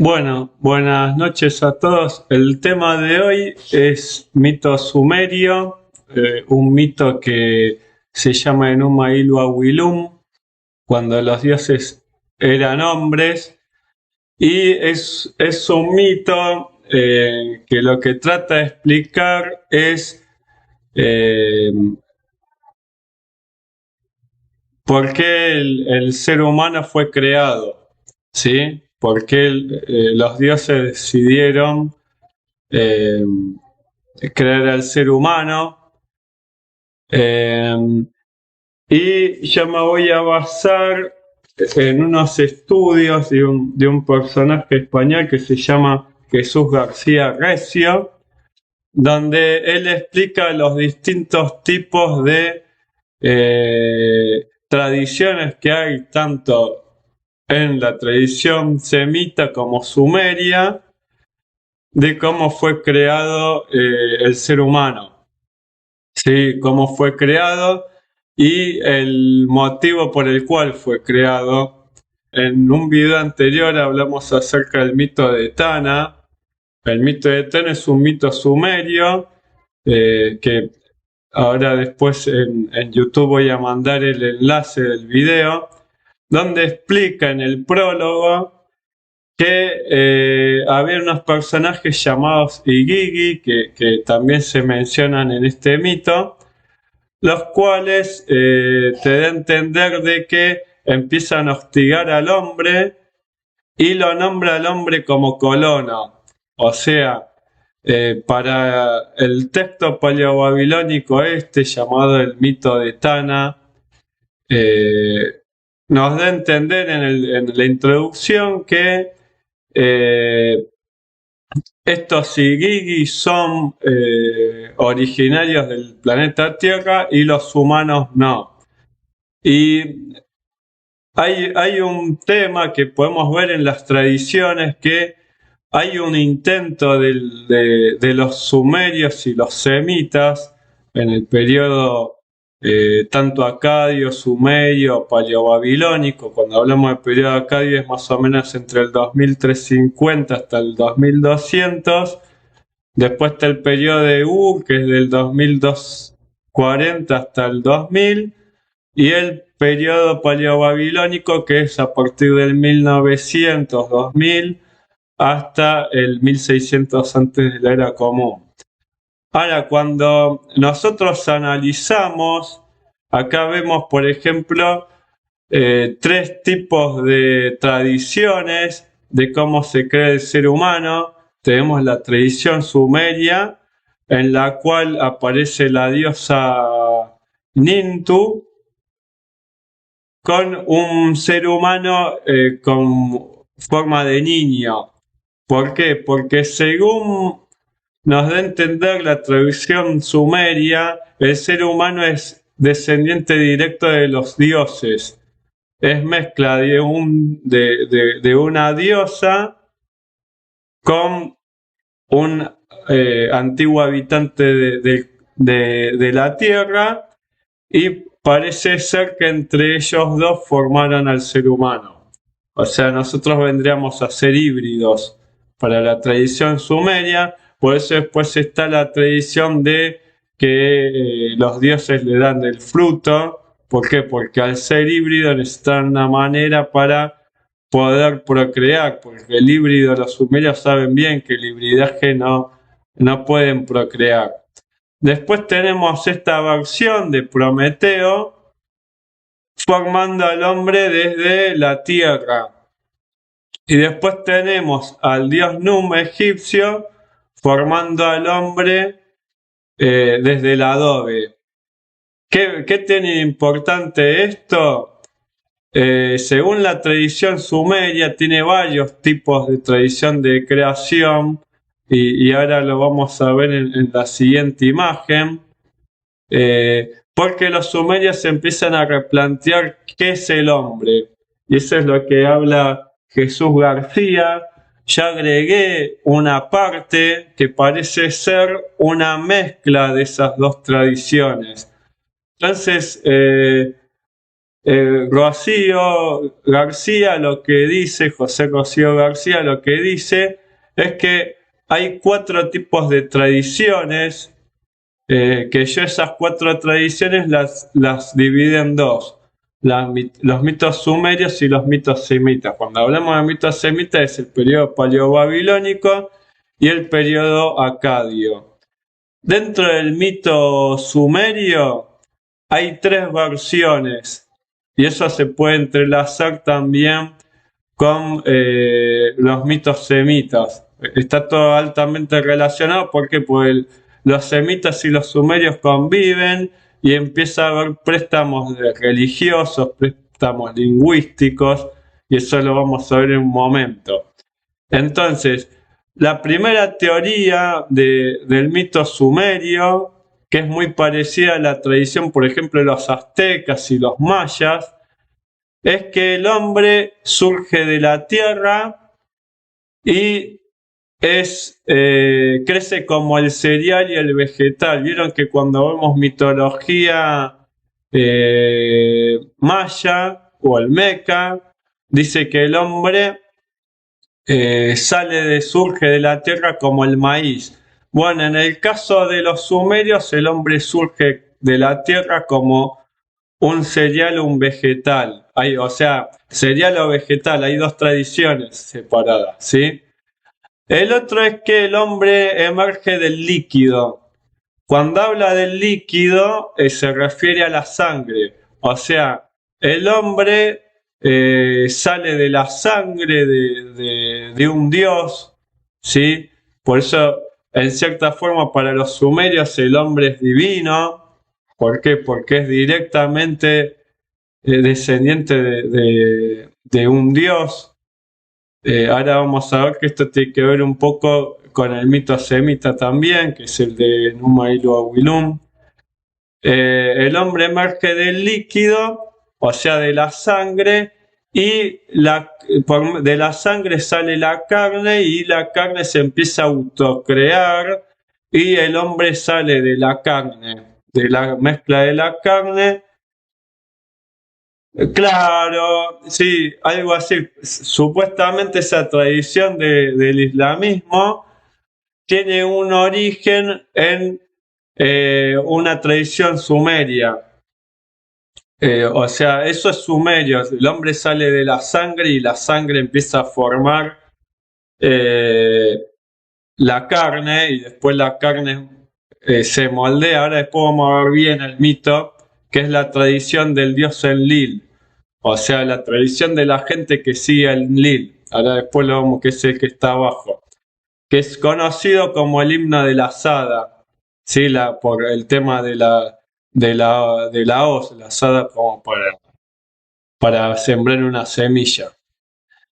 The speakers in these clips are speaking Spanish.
Bueno, buenas noches a todos. El tema de hoy es mito sumerio, un mito que se llama Enuma Ilu Awilum, cuando los dioses eran hombres, y es un mito que lo que trata de explicar es eh, por qué el ser humano fue creado, ¿sí? Por qué los dioses decidieron eh, crear al ser humano. eh, y yo me voy a basar en unos estudios de un personaje español que se llama Jesús García Recio, donde él explica los distintos tipos de tradiciones que hay tanto en la tradición semita como sumeria de cómo fue creado el ser humano. Sí, cómo fue creado y el motivo por el cual fue creado. En un video anterior hablamos acerca del mito de Tana. El mito de Tana es un mito sumerio que ahora después en YouTube voy a mandar el enlace del video, donde explica en el prólogo que había unos personajes llamados Igigi, que también se mencionan en este mito, los cuales te da a entender de que empiezan a hostigar al hombre y lo nombra al hombre como colono. O sea, para el texto paleobabilónico este, llamado el mito de Tana, eh, nos da a entender en la introducción que eh, estos Igigi son originarios del planeta Tierra y los humanos no. Y hay un tema que podemos ver en las tradiciones que hay un intento de los sumerios y los semitas en el periodo tanto acadio, sumerio, paleobabilónico. Cuando hablamos del periodo acadio es más o menos entre el 2350 hasta el 2200. Después está el periodo de Ur, que es del 2240 hasta el 2000, y el periodo paleobabilónico, que es a partir del 1900-2000 hasta el 1600 antes de la era común. Ahora, cuando nosotros analizamos, acá vemos, por ejemplo, tres tipos de tradiciones de cómo se crea el ser humano. Tenemos la tradición sumeria, en la cual aparece la diosa Nintu con un ser humano con forma de niño. ¿Por qué? Porque según nos da a entender la tradición sumeria, el ser humano es descendiente directo de los dioses. Es mezcla de una diosa con un antiguo habitante de la tierra, y parece ser que entre ellos dos formaron al ser humano. O sea, nosotros vendríamos a ser híbridos para la tradición sumeria. Por eso después está la tradición de que los dioses le dan el fruto. ¿Por qué? Porque al ser híbrido necesitan una manera para poder procrear, porque el híbrido, los sumerios saben bien que el hibridaje no pueden procrear. Después tenemos esta versión de Prometeo formando al hombre desde la tierra. Y después tenemos al dios Num egipcio formando al hombre desde el adobe. ¿Qué tiene importante esto? Según la tradición sumeria, tiene varios tipos de tradición de creación, y ahora lo vamos a ver en la siguiente imagen. Porque los sumerios se empiezan a replantear qué es el hombre. Y eso es lo que habla Jesús García. Ya agregué una parte que parece ser una mezcla de esas dos tradiciones. Entonces, Rocío García lo que dice, José Rocío García lo que dice es que hay 4 tipos de tradiciones, que yo esas 4 tradiciones las divido en 2. Los mitos sumerios y los mitos semitas. Cuando hablamos de mitos semitas es el periodo paleobabilónico y el periodo acadio. Dentro del mito sumerio hay 3 versiones y eso se puede entrelazar también con los mitos semitas. Está todo altamente relacionado porque pues, los semitas y los sumerios conviven y empieza a haber préstamos religiosos, préstamos lingüísticos, y eso lo vamos a ver en un momento. Entonces, la primera teoría del mito sumerio, que es muy parecida a la tradición, por ejemplo, de los aztecas y los mayas, es que el hombre surge de la tierra y crece como el cereal y el vegetal. Vieron que cuando vemos mitología maya o olmeca, dice que el hombre surge de la tierra como el maíz. Bueno, en el caso de los sumerios, el hombre surge de la tierra como un cereal o un vegetal. O sea, cereal o vegetal, hay 2 tradiciones separadas, ¿sí? El otro es que el hombre emerge del líquido. Cuando habla del líquido, se refiere a la sangre. O sea, el hombre sale de la sangre de un dios, ¿sí? Por eso, en cierta forma, para los sumerios el hombre es divino. ¿Por qué? Porque es directamente descendiente de un dios. Ahora vamos a ver que esto tiene que ver un poco con el mito semita también, que es el de Numa Ilu Awilum. El hombre emerge del líquido, o sea, de la sangre, y de la sangre sale la carne y la carne se empieza a autocrear y el hombre sale de la carne, de la mezcla de la carne. Claro, sí, algo así. Supuestamente esa tradición del islamismo tiene un origen en una tradición sumeria. O sea, eso es sumerio. El hombre sale de la sangre y la sangre empieza a formar eh, la carne y después la carne se moldea. Ahora después vamos a ver bien el mito, que es la tradición del dios Enlil. O sea, la tradición de la gente que sigue a Enlil. Ahora después lo vemos que es el que está abajo. Que es conocido como el himno de la asada. ¿Sí? Por el tema de la hoz, la asada como para sembrar una semilla.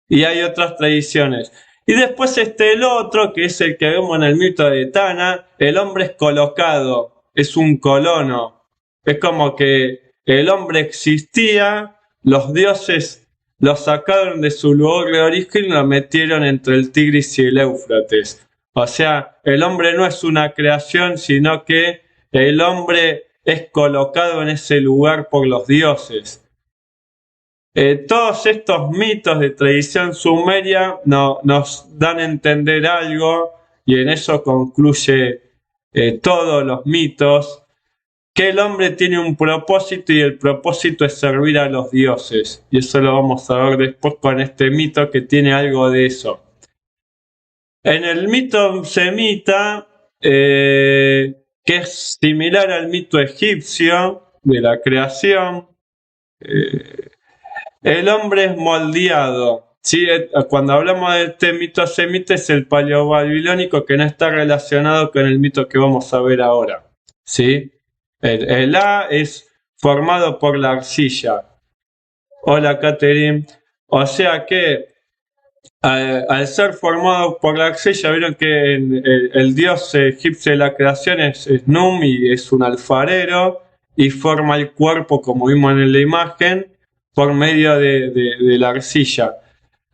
Y hay otras tradiciones. Y después el otro, que es el que vemos en el mito de Tana, el hombre es colocado, es un colono. Es como que el hombre existía, los dioses lo sacaron de su lugar de origen y lo metieron entre el Tigris y el Éufrates. O sea, el hombre no es una creación, sino que el hombre es colocado en ese lugar por los dioses. Todos estos mitos de tradición sumeria nos dan a entender algo, y en eso concluye todos los mitos, que el hombre tiene un propósito y el propósito es servir a los dioses. Y eso lo vamos a ver después con este mito que tiene algo de eso. En el mito semita, que es similar al mito egipcio de la creación, el hombre es moldeado. ¿Sí? Cuando hablamos de este mito semita es el paleobabilónico, que no está relacionado con el mito que vamos a ver ahora. ¿Sí? El A es formado por la arcilla. Hola, Catherine. O sea que al ser formado por la arcilla, vieron que el dios egipcio de la creación es Num y es un alfarero y forma el cuerpo, como vimos en la imagen, por medio de la arcilla.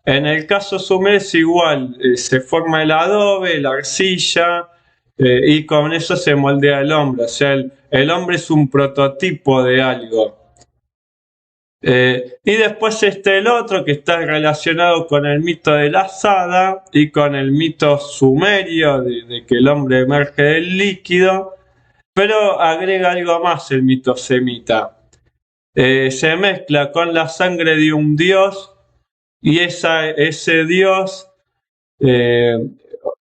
En el caso sumerio es igual, se forma el adobe, la arcilla, y con eso se moldea el hombre. O sea, el hombre es un prototipo de algo. Y después el otro que está relacionado con el mito de la asada y con el mito sumerio de que el hombre emerge del líquido, pero agrega algo más el mito semita. Se mezcla con la sangre de un dios y ese dios, eh,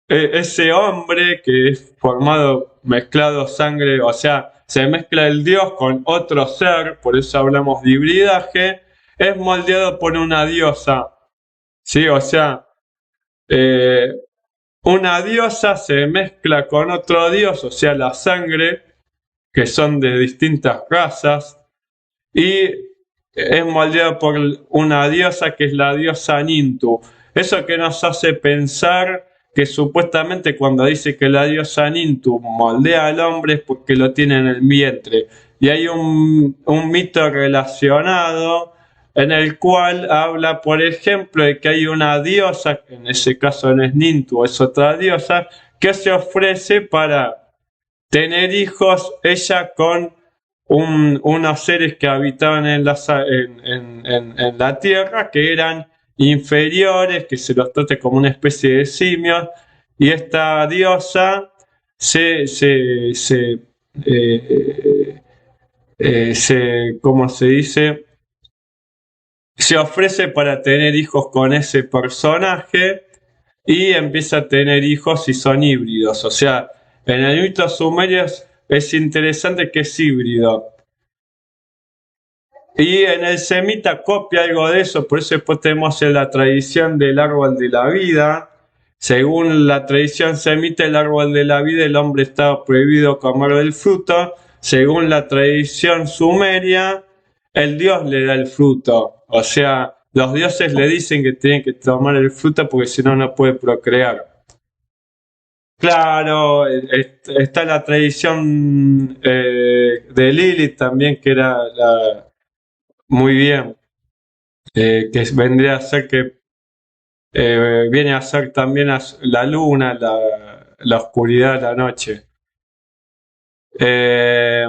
ese hombre que es formado, mezclado sangre, o sea, se mezcla el dios con otro ser, por eso hablamos de hibridaje, es moldeado por una diosa, ¿sí? O sea, eh, una diosa se mezcla con otro dios, o sea, la sangre, que son de distintas razas, y es moldeado por una diosa que es la diosa Nintu. Eso que nos hace pensar que supuestamente cuando dice que la diosa Nintu moldea al hombre es porque lo tiene en el vientre. Y hay un mito relacionado en el cual habla, por ejemplo, de que hay una diosa, que en ese caso no es Nintu, es otra diosa, que se ofrece para tener hijos ella con unos seres que habitaban en la tierra, que eran inferiores, que se los trate como una especie de simios, y esta diosa eh, ¿cómo se dice? Se ofrece para tener hijos con ese personaje y empieza a tener hijos y son híbridos. O sea, en el mito sumerio es interesante que es híbrido. Y en el semita copia algo de eso, por eso después tenemos en la tradición del árbol de la vida. Según la tradición semita, el árbol de la vida, el hombre estaba prohibido comer del fruto. Según la tradición sumeria, el dios le da el fruto. O sea, los dioses le dicen que tienen que tomar el fruto porque si no, no puede procrear. Claro, está la tradición de Lilith también, que era muy bien, que vendría a ser que viene a ser también la luna, la oscuridad, la noche. Eh,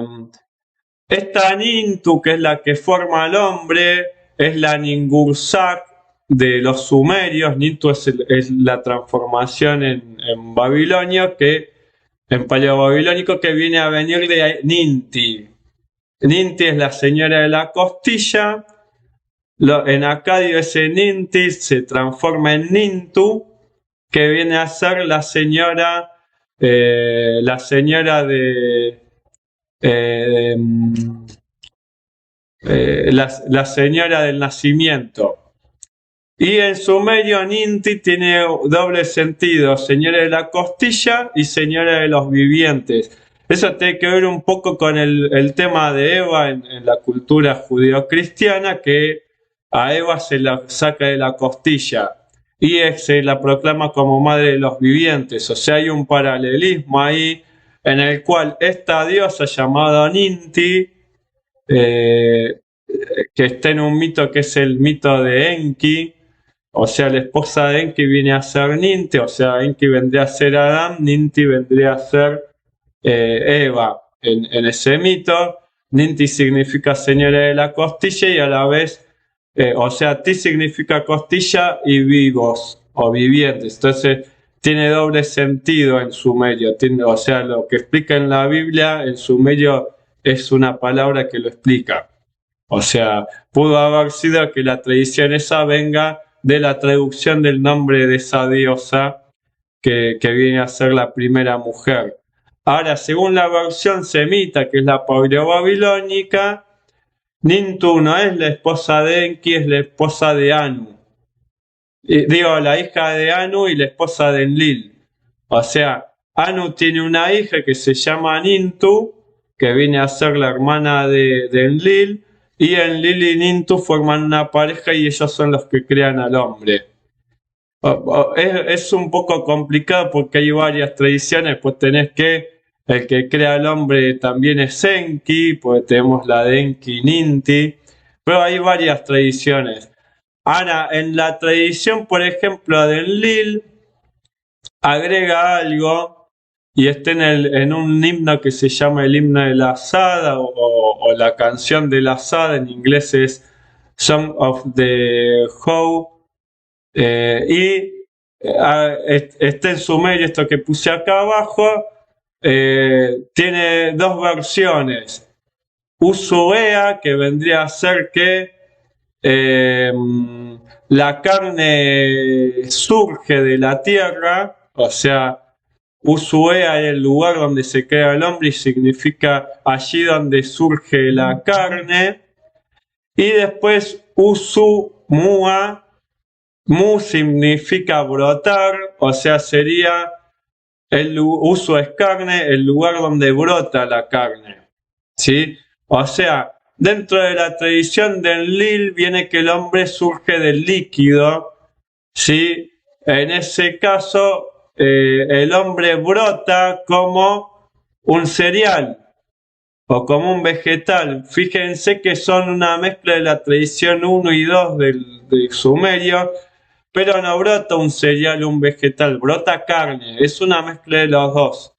Esta Nintu, que es la que forma al hombre, es la Ningursak de los sumerios. Nintu es la transformación en babilonio, en paleobabilónico, que viene a venir de Ninti. Ninti es la señora de la costilla. En acadio ese Ninti se transforma en Nintu, que viene a ser la señora eh, la señora del nacimiento. Y en sumerio Ninti tiene doble sentido, señora de la costilla y señora de los vivientes. Eso tiene que ver un poco con el tema de Eva en la cultura judeocristiana, que a Eva se la saca de la costilla y se la proclama como madre de los vivientes. O sea, hay un paralelismo ahí en el cual esta diosa llamada Ninti, eh, que está en un mito que es el mito de Enki, o sea, la esposa de Enki viene a ser Ninti, o sea, Enki vendría a ser Adán, Ninti vendría a ser Eva en ese mito. Ninti significa señora de la costilla y a la vez, o sea, Ti significa costilla y vivos o vivientes. Entonces, tiene doble sentido en sumerio. O sea, lo que explica en la Biblia, en sumerio es una palabra que lo explica. O sea, pudo haber sido que la tradición esa venga de la traducción del nombre de esa diosa que viene a ser la primera mujer. Ahora, según la versión semita, que es la paleobabilónica, Nintu no es la esposa de Enki, es la esposa de Anu. Digo, la hija de Anu y la esposa de Enlil. O sea, Anu tiene una hija que se llama Nintu, que viene a ser la hermana de Enlil, y Enlil y Nintu forman una pareja y ellos son los que crean al hombre. Es un poco complicado porque hay varias tradiciones, pues tenés que el que crea al hombre también es Enki, pues tenemos la de Enki Ninti, pero hay varias tradiciones. Ahora, en la tradición, por ejemplo, de Enlil, agrega algo y está en un himno que se llama el himno de la asada o la canción de la asada, en inglés es Song of the How, está en sumerio, esto que puse acá abajo, tiene dos versiones. Usuea, que vendría a ser que la carne surge de la tierra, o sea, Usuea es el lugar donde se crea el hombre y significa allí donde surge la carne. Y después Usumua, Mu significa brotar, o sea, sería el uso es carne, el lugar donde brota la carne. ¿Sí? O sea, dentro de la tradición del Lil viene que el hombre surge del líquido, ¿sí? En ese caso, el hombre brota como un cereal o como un vegetal. Fíjense que son una mezcla de la tradición 1 y 2 del sumerio, pero no brota un cereal o un vegetal, brota carne, es una mezcla de los dos.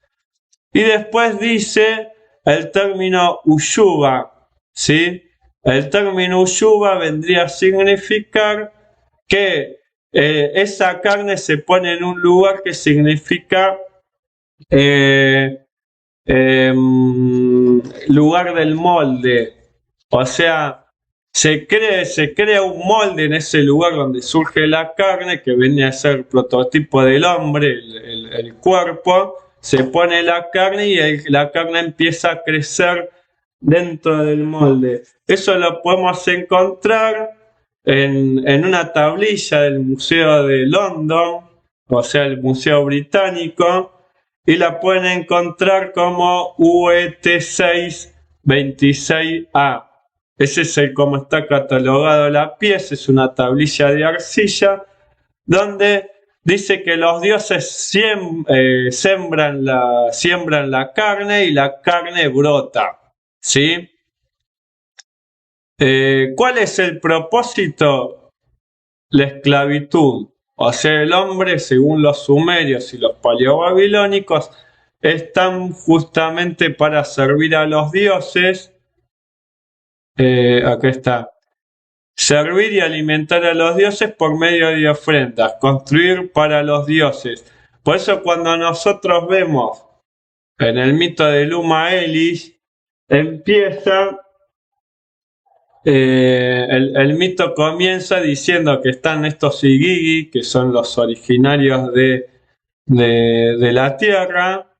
Y después dice el término Uyuba, ¿sí? El término Uyuba vendría a significar que esa carne se pone en un lugar que significa lugar del molde. O sea, se crea un molde en ese lugar donde surge la carne, que viene a ser el prototipo del hombre, el cuerpo. Se pone la carne y la carne empieza a crecer dentro del molde. Eso lo podemos encontrar en una tablilla del Museo de London, o sea, el Museo Británico, y la pueden encontrar como UET626A. Ese es el como está catalogado la pieza, es una tablilla de arcilla donde dice que los dioses siembran la carne y la carne brota. ¿Sí? ¿Cuál es el propósito? La esclavitud. O sea, el hombre, según los sumerios y los paleobabilónicos, están justamente para servir a los dioses. Acá está. Servir y alimentar a los dioses por medio de ofrendas, construir para los dioses. Por eso cuando nosotros vemos en el mito de Luma Elis, empieza, el mito comienza diciendo que están estos Igigi, que son los originarios de la Tierra,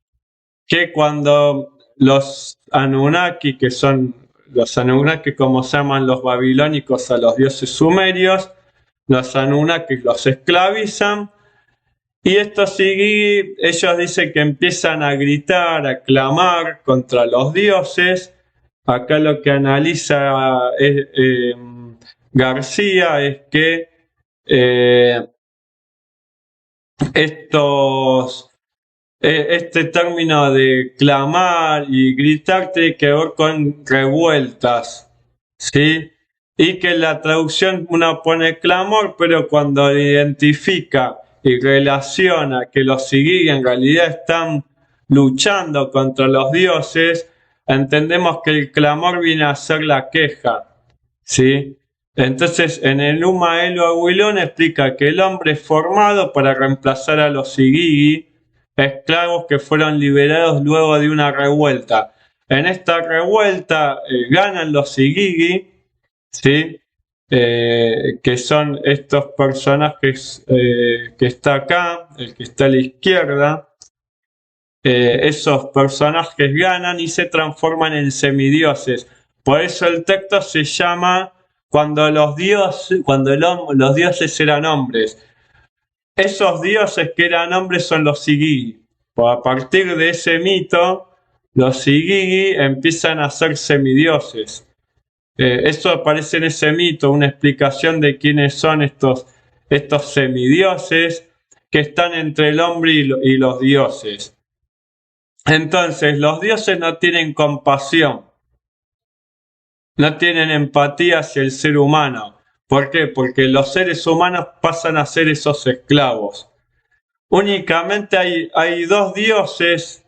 que cuando los Anunnaki, que son los Anunnaki como se llaman los babilónicos a los dioses sumerios, los Anunnaki los esclavizan y estos Igigi, ellos dicen que empiezan a gritar, a clamar contra los dioses. Acá lo que analiza García es que este término de clamar y gritar tiene que ver con revueltas, ¿sí? Y que en la traducción uno pone clamor, pero cuando identifica y relaciona que los Sigigi en realidad están luchando contra los dioses, entendemos que el clamor viene a ser la queja, ¿sí? Entonces, en el Uma Elo Aguilón explica que el hombre es formado para reemplazar a los Sigigi, esclavos que fueron liberados luego de una revuelta. En esta revuelta ganan los Sigigi, ¿sí? Que son estos personajes que está acá, el que está a la izquierda. Esos personajes ganan y se transforman en semidioses. Por eso el texto se llama cuando los dioses eran hombres. Esos dioses que eran hombres son los Igigi. A partir de ese mito, los Igigi empiezan a ser semidioses. Eso aparece en ese mito, una explicación de quiénes son estos semidioses que están entre el hombre y los dioses. Entonces, los dioses no tienen compasión, no tienen empatía hacia el ser humano. ¿Por qué? Porque los seres humanos pasan a ser esos esclavos. Únicamente hay dos dioses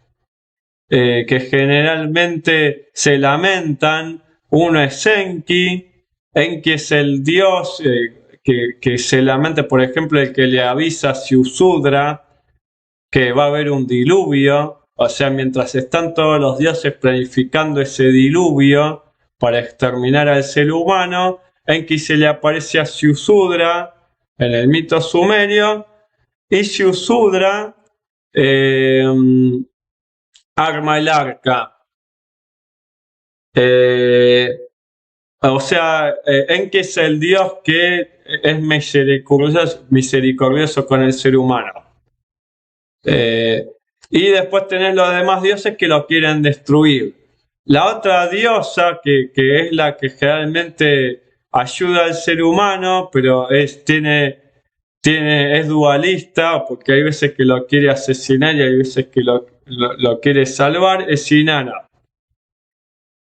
que generalmente se lamentan. Uno es Enki, Enki es el dios que se lamenta, por ejemplo, el que le avisa a Siusudra que va a haber un diluvio. O sea, mientras están todos los dioses planificando ese diluvio para exterminar al ser humano, Enki se le aparece a Siusudra en el mito sumerio, y Siusudra arma el arca. O sea, Enki es el dios que es misericordioso con el ser humano. Y después tenés los demás dioses que lo quieren destruir. La otra diosa, que es la que generalmente ayuda al ser humano, pero es dualista, porque hay veces que lo quiere asesinar y hay veces que lo quiere salvar, es Inanna.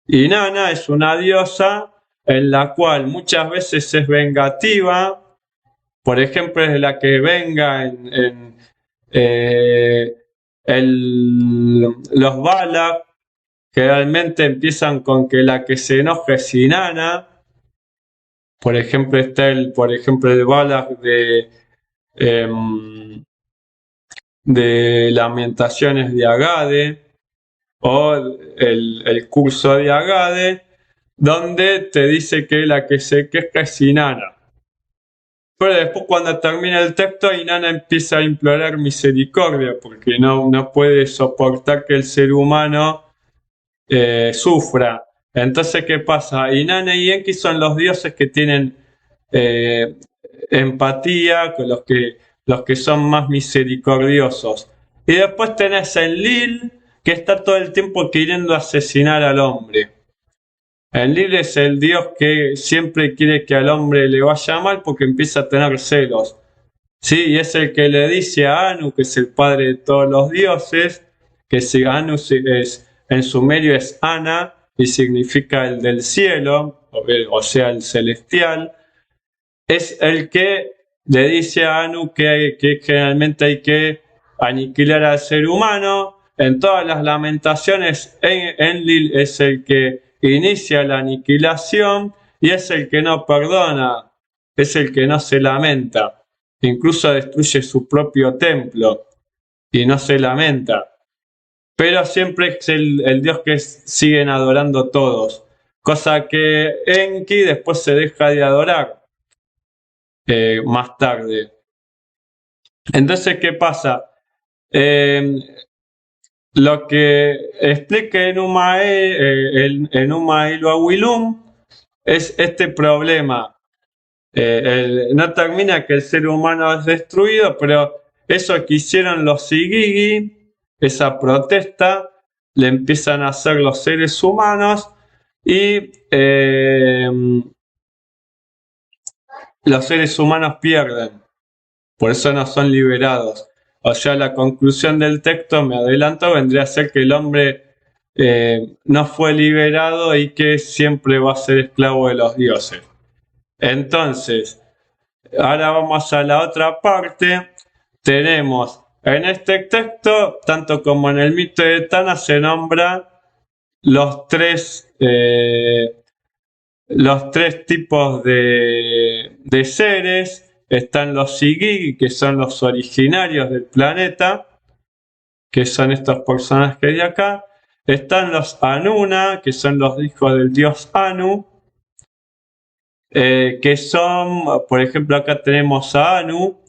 Inanna es una diosa en la cual muchas veces es vengativa. Por ejemplo, es la que venga los Valak generalmente empiezan con que la que se enoja es Inanna. Por ejemplo, está el Valak de Lamentaciones de Agade, o el curso de Agade, donde te dice que la que se queja es Inanna. Pero después, cuando termina el texto, Inanna empieza a implorar misericordia porque no puede soportar que el ser humano sufra. Entonces, ¿qué pasa? Inanna y Enki son los dioses que tienen empatía con los que son más misericordiosos. Y después tenés Enlil, que está todo el tiempo queriendo asesinar al hombre. Enlil es el dios que siempre quiere que al hombre le vaya mal porque empieza a tener celos. Sí, y es el que le dice a Anu, que es el padre de todos los dioses, que si Anu en sumerio es Ana y significa el del cielo, o sea, el celestial, es el que le dice a Anu que generalmente hay que aniquilar al ser humano. En todas las lamentaciones, Enlil es el que inicia la aniquilación y es el que no perdona, es el que no se lamenta. Incluso destruye su propio templo y no se lamenta. Pero siempre es el dios que siguen adorando todos. Cosa que Enki después se deja de adorar más tarde. Entonces, ¿qué pasa? Lo que explica Enuma Elihu es este problema. No termina que el ser humano es destruido, pero eso que hicieron los Igigi, esa protesta, le empiezan a hacer los seres humanos y los seres humanos pierden. Por eso no son liberados. O sea, la conclusión del texto, me adelanto, vendría a ser que el hombre no fue liberado y que siempre va a ser esclavo de los dioses. Entonces, ahora vamos a la otra parte. Tenemos en este texto, tanto como en el mito de Tana, se nombra los tres tipos de seres. Están los Igigi, que son los originarios del planeta, que son estos personajes de acá. Están los Anuna, que son los hijos del dios Anu, que son, por ejemplo, acá tenemos a Anu.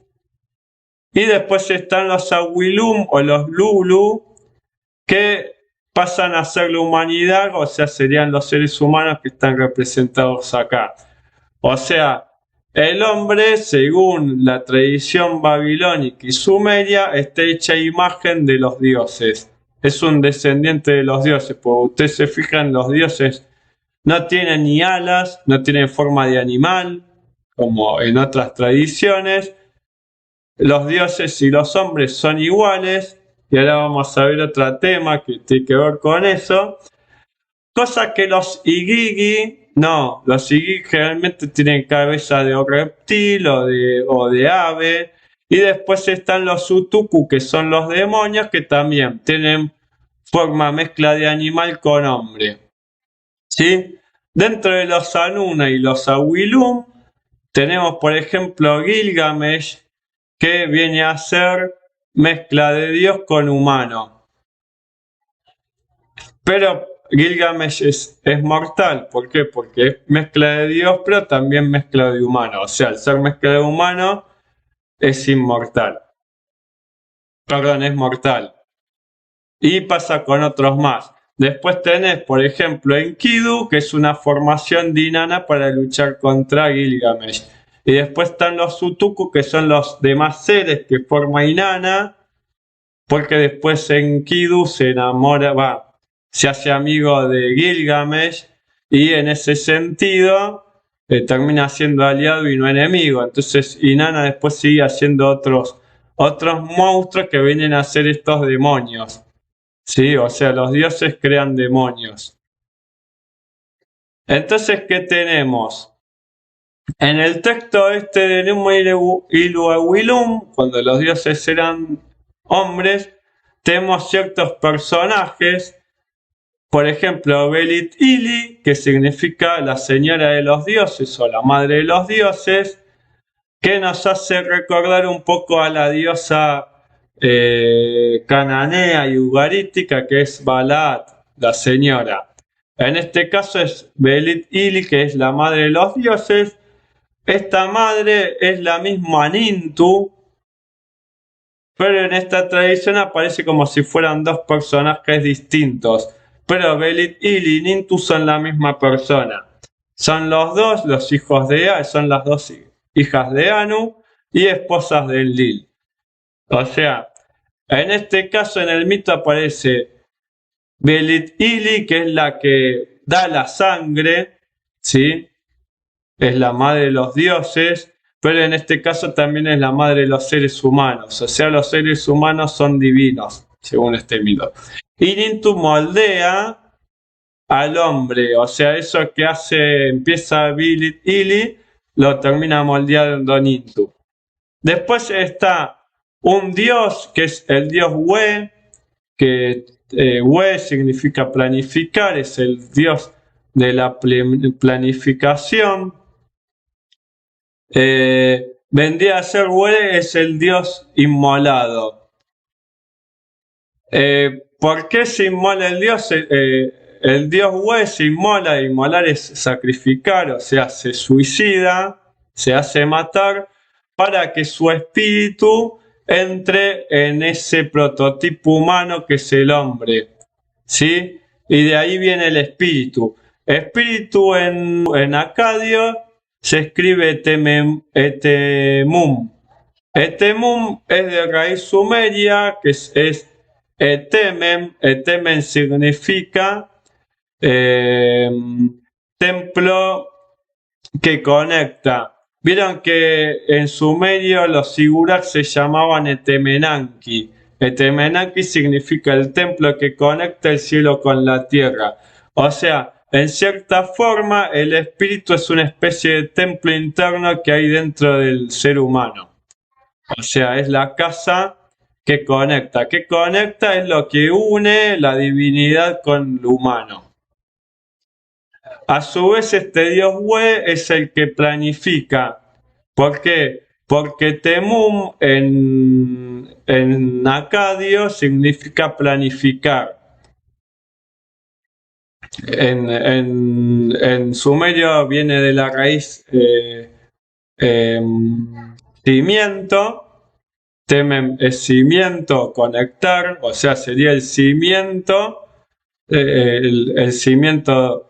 Y después están los Awilum o los Lulu, que pasan a ser la humanidad, o sea, serían los seres humanos que están representados acá. O sea, el hombre, según la tradición babilónica y sumeria, está hecha imagen de los dioses. Es un descendiente de los dioses, porque ustedes se fijan, los dioses no tienen ni alas, no tienen forma de animal, como en otras tradiciones. Los dioses y los hombres son iguales, y ahora vamos a ver otro tema que tiene que ver con eso. Cosa que los Igigi, no, los Igigi generalmente tienen cabeza de reptil o de ave. Y después están los Utuku, que son los demonios, que también tienen forma mezcla de animal con hombre. ¿Sí? Dentro de los Anuna y los Awilum tenemos, por ejemplo, Gilgamesh, que viene a ser mezcla de Dios con humano. Pero Gilgamesh es mortal. ¿Por qué? Porque es mezcla de Dios, pero también mezcla de humano. O sea, al ser mezcla de humano, es inmortal. Perdón, es mortal. Y pasa con otros más. Después tenés, por ejemplo, Enkidu, que es una formación de Inanna para luchar contra Gilgamesh. Y después están los Utuku, que son los demás seres que forma Inanna, porque después Enkidu se enamora, se hace amigo de Gilgamesh, y en ese sentido termina siendo aliado y no enemigo. Entonces Inanna después sigue haciendo otros monstruos que vienen a ser estos demonios. Sí, o sea, los dioses crean demonios. Entonces, ¿qué tenemos? En el texto este de Numa Ilu Awilum, cuando los dioses eran hombres, tenemos ciertos personajes, por ejemplo, Belit Ili, que significa la señora de los dioses o la madre de los dioses, que nos hace recordar un poco a la diosa cananea y ugarítica, que es Balaat, la señora. En este caso es Belit Ili, que es la madre de los dioses. Esta madre es la misma Nintu, pero en esta tradición aparece como si fueran dos personajes distintos. Pero Belit Ili y Nintu son la misma persona. Son los dos los hijos de son las dos hijas de Anu y esposas de Enlil. O sea, en este caso en el mito aparece Belit Ili, que es la que da la sangre, ¿sí? Es la madre de los dioses, pero en este caso también es la madre de los seres humanos. O sea, los seres humanos son divinos, según este mito. Y Nintu moldea al hombre, o sea, eso que empieza Belit Ili, lo termina moldeando Nintu. Después está un dios, que es el dios We, que We significa planificar, es el dios de la planificación. Vendría a ser We, es el dios inmolado. ¿Por qué se inmola el dios? El dios We se inmola, inmolar es sacrificar, o sea, se suicida, se hace matar, para que su espíritu entre en ese prototipo humano que es el hombre, ¿sí? Y de ahí viene el espíritu. Espíritu en acadio se escribe Etemum. Etemum es de raíz sumeria, que es Etemen. Etemen significa templo que conecta. Vieron que en sumerio los sigurak se llamaban Etemenanki. Etemenanki significa el templo que conecta el cielo con la tierra. O sea, en cierta forma el espíritu es una especie de templo interno que hay dentro del ser humano. O sea, es la casa que conecta. Que conecta es lo que une la divinidad con lo humano. A su vez, este dios We es el que planifica. ¿Por qué? Porque Temum en acadio significa planificar. En sumerio viene de la raíz cimiento. Temem es cimiento, conectar, o sea, sería el cimiento, el cimiento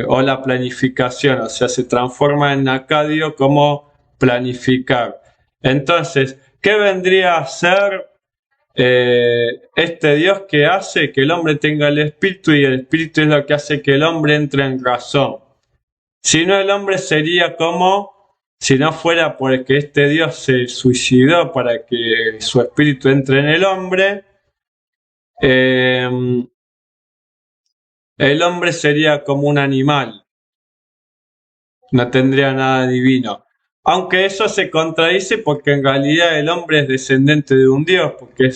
o la planificación, o sea, se transforma en acadio como planificar. Entonces, ¿qué vendría a ser este Dios que hace que el hombre tenga el espíritu, y el espíritu es lo que hace que el hombre entre en razón? Si no, el hombre sería como si no fuera porque este Dios se suicidó para que su espíritu entre en el hombre. El hombre sería como un animal, no tendría nada divino. Aunque eso se contradice porque en realidad el hombre es descendiente de un dios, porque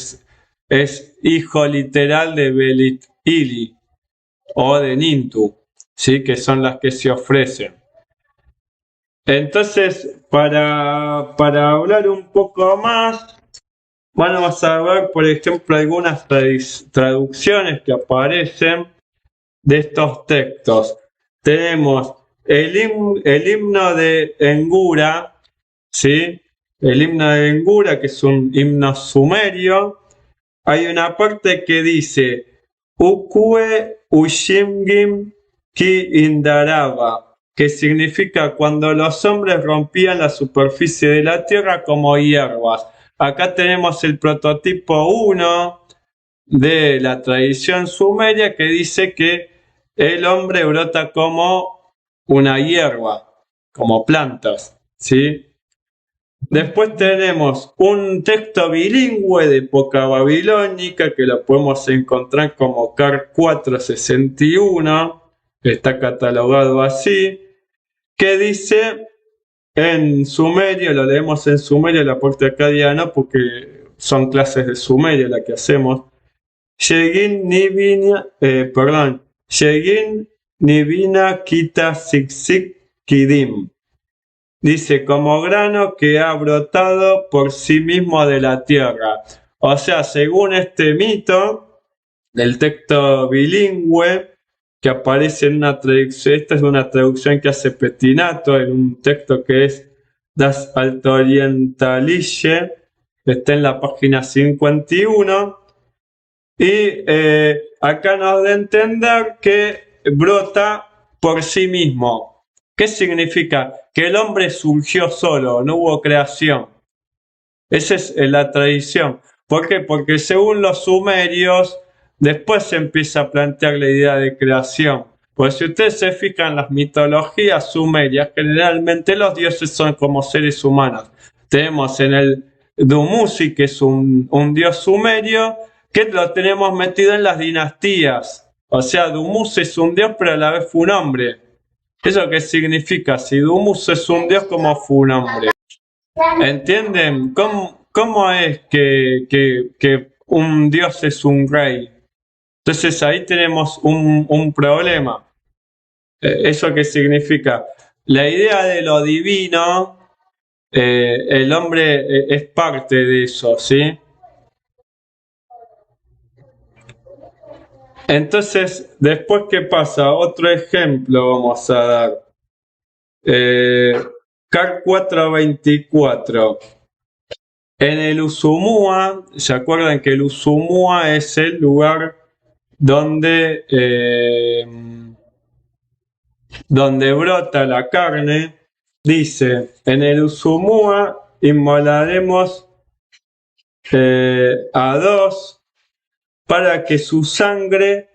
es hijo literal de Belit Ili o de Nintu. ¿sí? Que son las que se ofrecen. Entonces, para hablar un poco más, vamos a ver, por ejemplo, algunas traducciones que aparecen de estos textos. Tenemos el himno de Engura, ¿sí? El himno de Engura, que es un himno sumerio. Hay una parte que dice Ukue Ushimgim Ki Indaraba, que significa cuando los hombres rompían la superficie de la tierra como hierbas. Acá tenemos el prototipo 1 de la tradición sumeria que dice que el hombre brota como una hierba, como plantas, ¿sí? Después tenemos un texto bilingüe de época babilónica que lo podemos encontrar como CAR 461, está catalogado así, que dice en sumerio, lo leemos en sumerio, el aporte acadiano, porque son clases de sumerio las que hacemos. Shegin Nivina, Shegin Nivina Kita Siksik Kidim. Dice, como grano que ha brotado por sí mismo de la tierra. O sea, según este mito del texto bilingüe que aparece en una traducción, esta es una traducción que hace Pettinato en un texto que es Das Altorientalische, que está en la página 51. Y acá nos da a entender que brota por sí mismo. ¿Qué significa? Que el hombre surgió solo, no hubo creación. Esa es la tradición. ¿Por qué? Porque según los sumerios, después se empieza a plantear la idea de creación. Pues si ustedes se fijan en las mitologías sumerias, generalmente los dioses son como seres humanos. Tenemos en el Dumuzi, que es un dios sumerio, que lo tenemos metido en las dinastías. O sea, Dumuzi es un dios, pero a la vez fue un hombre. ¿Eso qué significa? Si Dumuzi es un dios, ¿cómo fue un hombre? ¿Entienden? ¿Cómo es que un dios es un rey? Entonces ahí tenemos un problema. ¿Eso qué significa? La idea de lo divino, el hombre es parte de eso, ¿sí? Entonces, después, ¿qué pasa? Otro ejemplo vamos a dar. CAR 424. En el Usumua, ¿se acuerdan que el Usumua es el lugar donde, donde brota la carne? Dice, en el Usumua inmolaremos a dos para que su sangre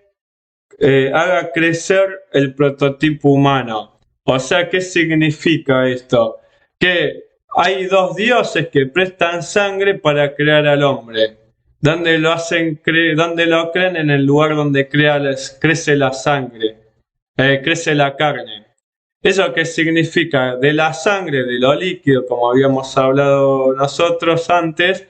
haga crecer el prototipo humano. O sea, ¿qué significa esto? Que hay dos dioses que prestan sangre para crear al hombre. ¿Dónde lo hacen dónde lo creen? En el lugar donde crece la sangre, crece la carne. ¿Eso qué significa? De la sangre, de lo líquido, como habíamos hablado nosotros antes,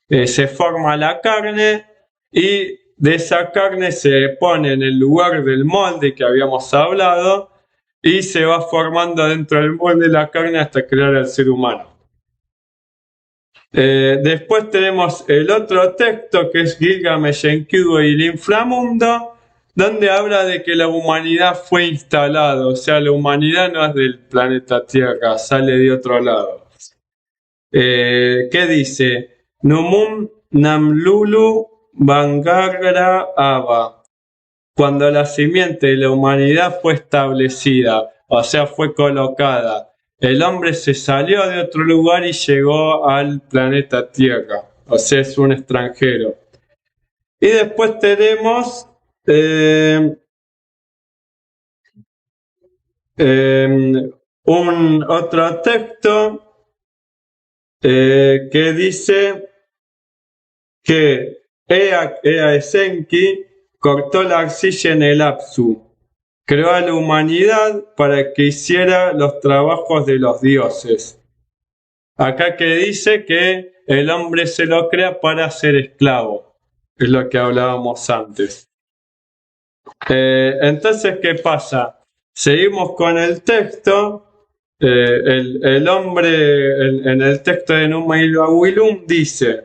se forma la carne y de esa carne se pone en el lugar del molde que habíamos hablado y se va formando dentro del molde la carne hasta crear al ser humano. Después tenemos el otro texto que es Gilgamesh Enkidu y el inframundo, donde habla de que la humanidad fue instalada, o sea, la humanidad no es del planeta Tierra, sale de otro lado. ¿Qué dice? Numum Namlulu Bangagra Aba. Cuando la simiente de la humanidad fue establecida, o sea, fue colocada, el hombre se salió de otro lugar y llegó al planeta Tierra, o sea, es un extranjero. Y después tenemos un otro texto que dice que Ea Esenki cortó la arcilla en el Apsu, creó a la humanidad para que hiciera los trabajos de los dioses. Acá que dice que el hombre se lo crea para ser esclavo, es lo que hablábamos antes. Entonces, ¿qué pasa? Seguimos con el texto. El hombre en el texto de Numa Ilum dice,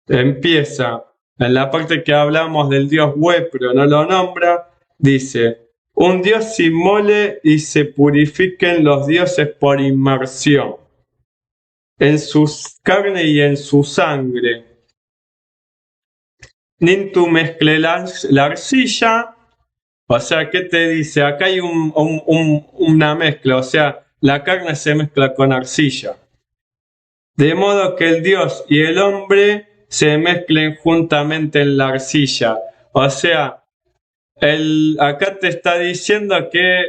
empieza en la parte que hablamos del dios web, pero no lo nombra, dice, un dios inmole y se purifiquen los dioses por inmersión en su carne y en su sangre. Nintu mezcle la arcilla. O sea, ¿qué te dice? Acá hay una mezcla, o sea, la carne se mezcla con arcilla. De modo que el Dios y el hombre se mezclen juntamente en la arcilla. O sea, acá te está diciendo que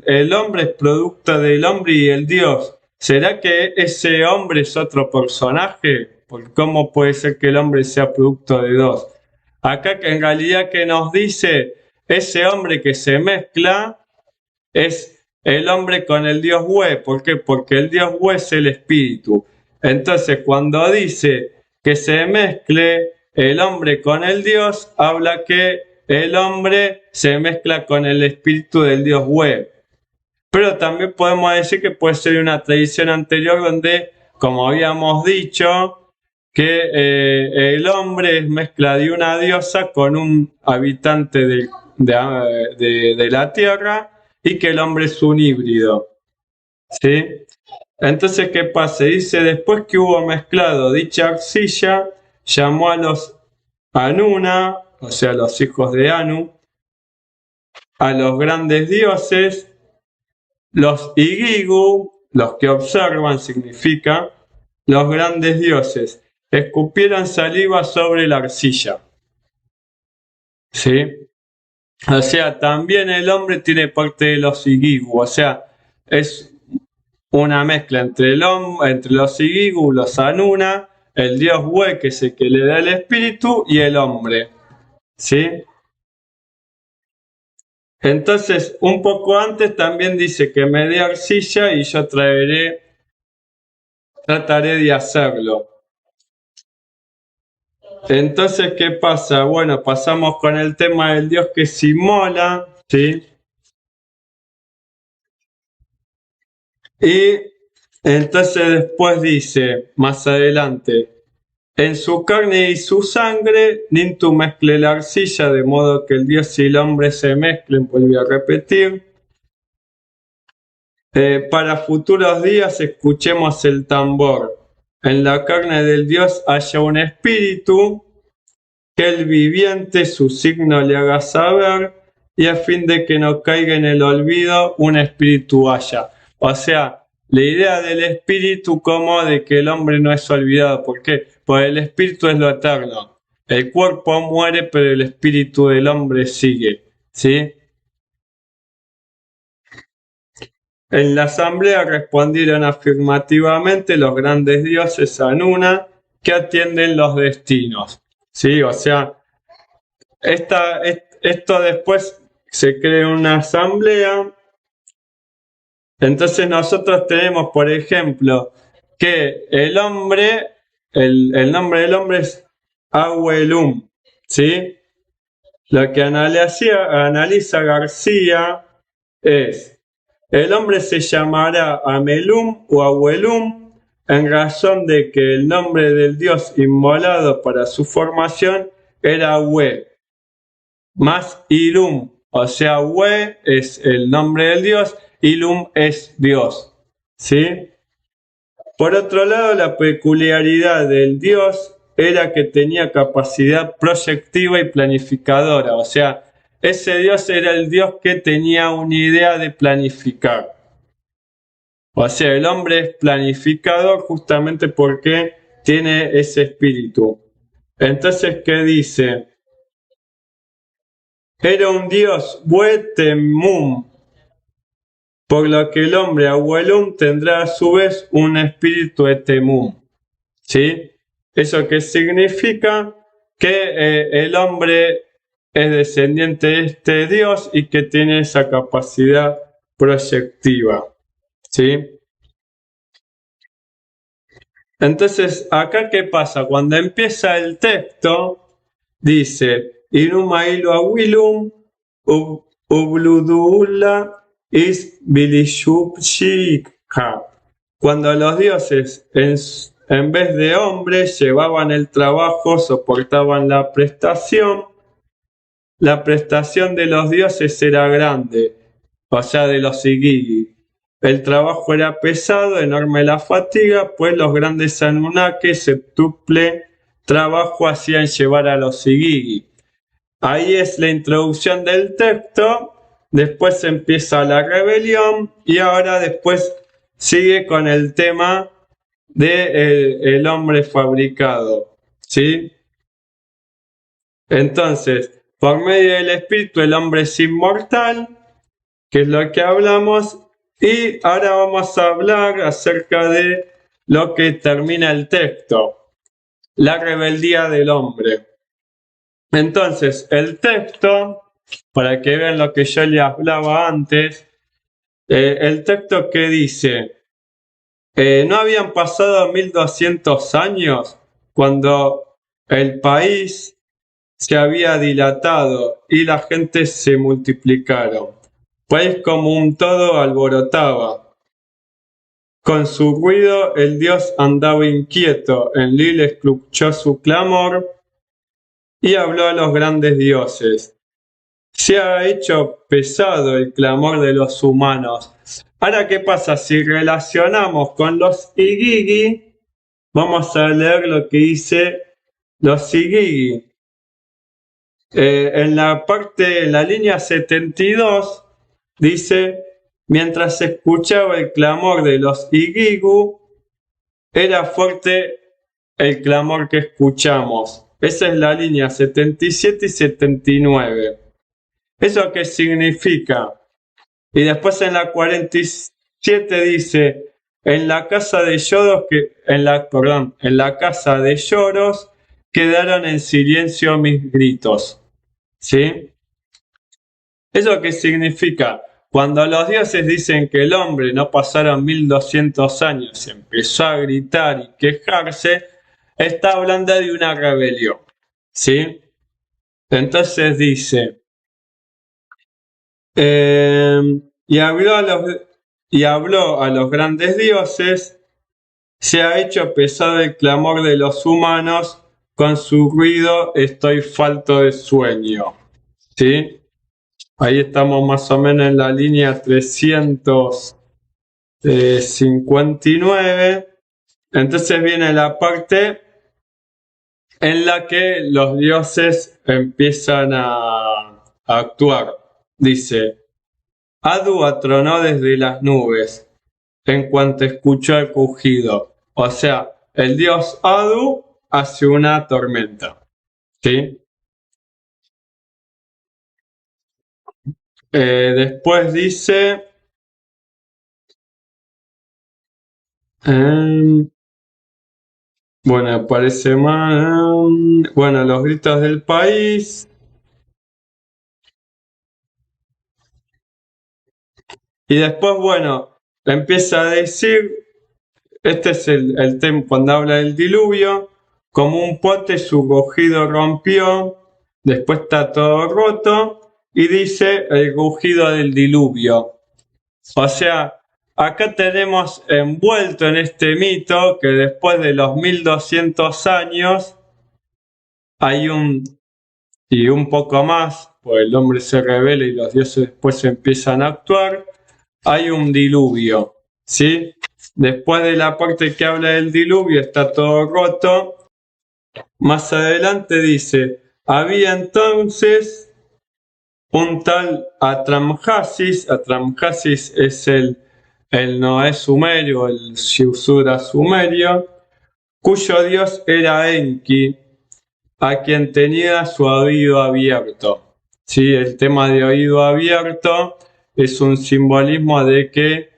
el hombre es producto del hombre y el Dios. ¿Será que ese hombre es otro personaje? Porque ¿cómo puede ser que el hombre sea producto de dos? Acá que en realidad que nos dice ese hombre que se mezcla es el hombre con el Dios Hue. ¿Por qué? Porque el Dios Hue es el espíritu. Entonces, cuando dice que se mezcle el hombre con el Dios, habla que el hombre se mezcla con el espíritu del Dios Hue. Pero también podemos decir que puede ser una tradición anterior donde, como habíamos dicho, que el hombre es mezcla de una diosa con un habitante de la tierra y que el hombre es un híbrido. ¿Sí? Entonces, ¿qué pasa? Dice, después que hubo mezclado dicha arcilla, llamó a los Anuna, o sea, los hijos de Anu, a los grandes dioses, los Igigu, los que observan significa, los grandes dioses, escupieran saliva sobre la arcilla. ¿Sí? O sea, también el hombre tiene parte de los Igigu, o sea, es una mezcla entre los Igigu, los Anuna, el dios Hue, que es el que le da el espíritu, y el hombre. ¿Sí? Entonces, un poco antes también dice que me dé arcilla y yo trataré de hacerlo. Entonces, ¿qué pasa? Bueno, pasamos con el tema del dios que se inmola, ¿sí? Y entonces después dice, más adelante, en su carne y su sangre, Nintu mezcle la arcilla, de modo que el dios y el hombre se mezclen, vuelve a repetir. Para futuros días escuchemos el tambor. En la carne del dios haya un espíritu, que el viviente su signo le haga saber, y a fin de que no caiga en el olvido, un espíritu haya. O sea, la idea del espíritu como de que el hombre no es olvidado. ¿Por qué? Porque el espíritu es lo eterno. El cuerpo muere, pero el espíritu del hombre sigue. ¿Sí? En la asamblea respondieron afirmativamente los grandes dioses Anuna que atienden los destinos. ¿Sí? O sea, esto después se crea una asamblea. Entonces nosotros tenemos, por ejemplo, que el nombre del hombre es Ahuelum, ¿sí? Lo que analiza García es, el hombre se llamará Amelum o Ahuelum en razón de que el nombre del dios inmolado para su formación era Hue, más Ilum, o sea, Hue es el nombre del dios, Ilum es Dios. ¿Sí? Por otro lado, la peculiaridad del dios era que tenía capacidad proyectiva y planificadora, o sea, ese dios era el dios que tenía una idea de planificar. O sea, el hombre es planificador justamente porque tiene ese espíritu. Entonces, ¿qué dice? Era un dios Wetemum, por lo que el hombre Abuelum tendrá a su vez un espíritu Etemum. ¿Sí? ¿Eso qué significa? Que el hombre es descendiente de este dios y que tiene esa capacidad proyectiva. ¿Sí? Entonces, acá ¿qué pasa? Cuando empieza el texto, dice, Inuma ilo awilum, ubludula is bilishupshika. Cuando los dioses, en vez de hombres, llevaban el trabajo, soportaban la prestación de los dioses era grande, o sea, de los Igigi. El trabajo era pesado, enorme la fatiga, pues los grandes Anunnaki septuple trabajo hacían llevar a los Igigi. Ahí es la introducción del texto, después empieza la rebelión y ahora después sigue con el tema de el hombre fabricado, ¿sí? Entonces, por medio del espíritu el hombre es inmortal, que es lo que hablamos, y ahora vamos a hablar acerca de lo que termina el texto, la rebeldía del hombre. Entonces, el texto, para que vean lo que yo les hablaba antes, el texto que dice, no habían pasado 1200 años cuando el país se había dilatado y la gente se multiplicaron. País como un todo alborotaba. Con su ruido el dios andaba inquieto, Enlil escuchó su clamor y habló a los grandes dioses. Se ha hecho pesado el clamor de los humanos. Ahora, ¿qué pasa? Si relacionamos con los Igigi, vamos a leer lo que dice los Igigi. En la línea 72, dice, mientras se escuchaba el clamor de los Igigu, era fuerte el clamor que escuchamos. Esa es la línea 77 y 79. ¿Eso qué significa? Y después en la 47 dice, en la casa de lloros en la casa de lloros quedaron en silencio mis gritos. ¿Sí? ¿Eso qué significa? Cuando los dioses dicen que el hombre no pasaron 1200 años y empezó a gritar y quejarse, está hablando de una rebelión. ¿Sí? Entonces dice, y habló a los grandes dioses, se ha hecho pesado el clamor de los humanos, con su ruido estoy falto de sueño. ¿Sí? Ahí estamos más o menos en la línea 359. Entonces viene la parte en la que los dioses empiezan a actuar. Dice, Adu atronó desde las nubes en cuanto escuchó el crujido. O sea, el dios Adu hace una tormenta. ¿Sí? Después dice, bueno, aparece más, bueno, los gritos del país. Y después, bueno, empieza a decir, este es el tema cuando habla del diluvio, como un pote su rugido rompió, después está todo roto, y dice el rugido del diluvio. O sea, acá tenemos envuelto en este mito que después de los 1200 años hay y un poco más, pues el hombre se revela y los dioses después empiezan a actuar, hay un diluvio, ¿sí? Después de la parte que habla del diluvio está todo roto. Más adelante dice, había entonces un tal Atramhasis es el Noé sumerio, el Siusura sumerio, cuyo dios era Enki, a quien tenía su oído abierto. ¿Sí? El tema de oído abierto es un simbolismo de que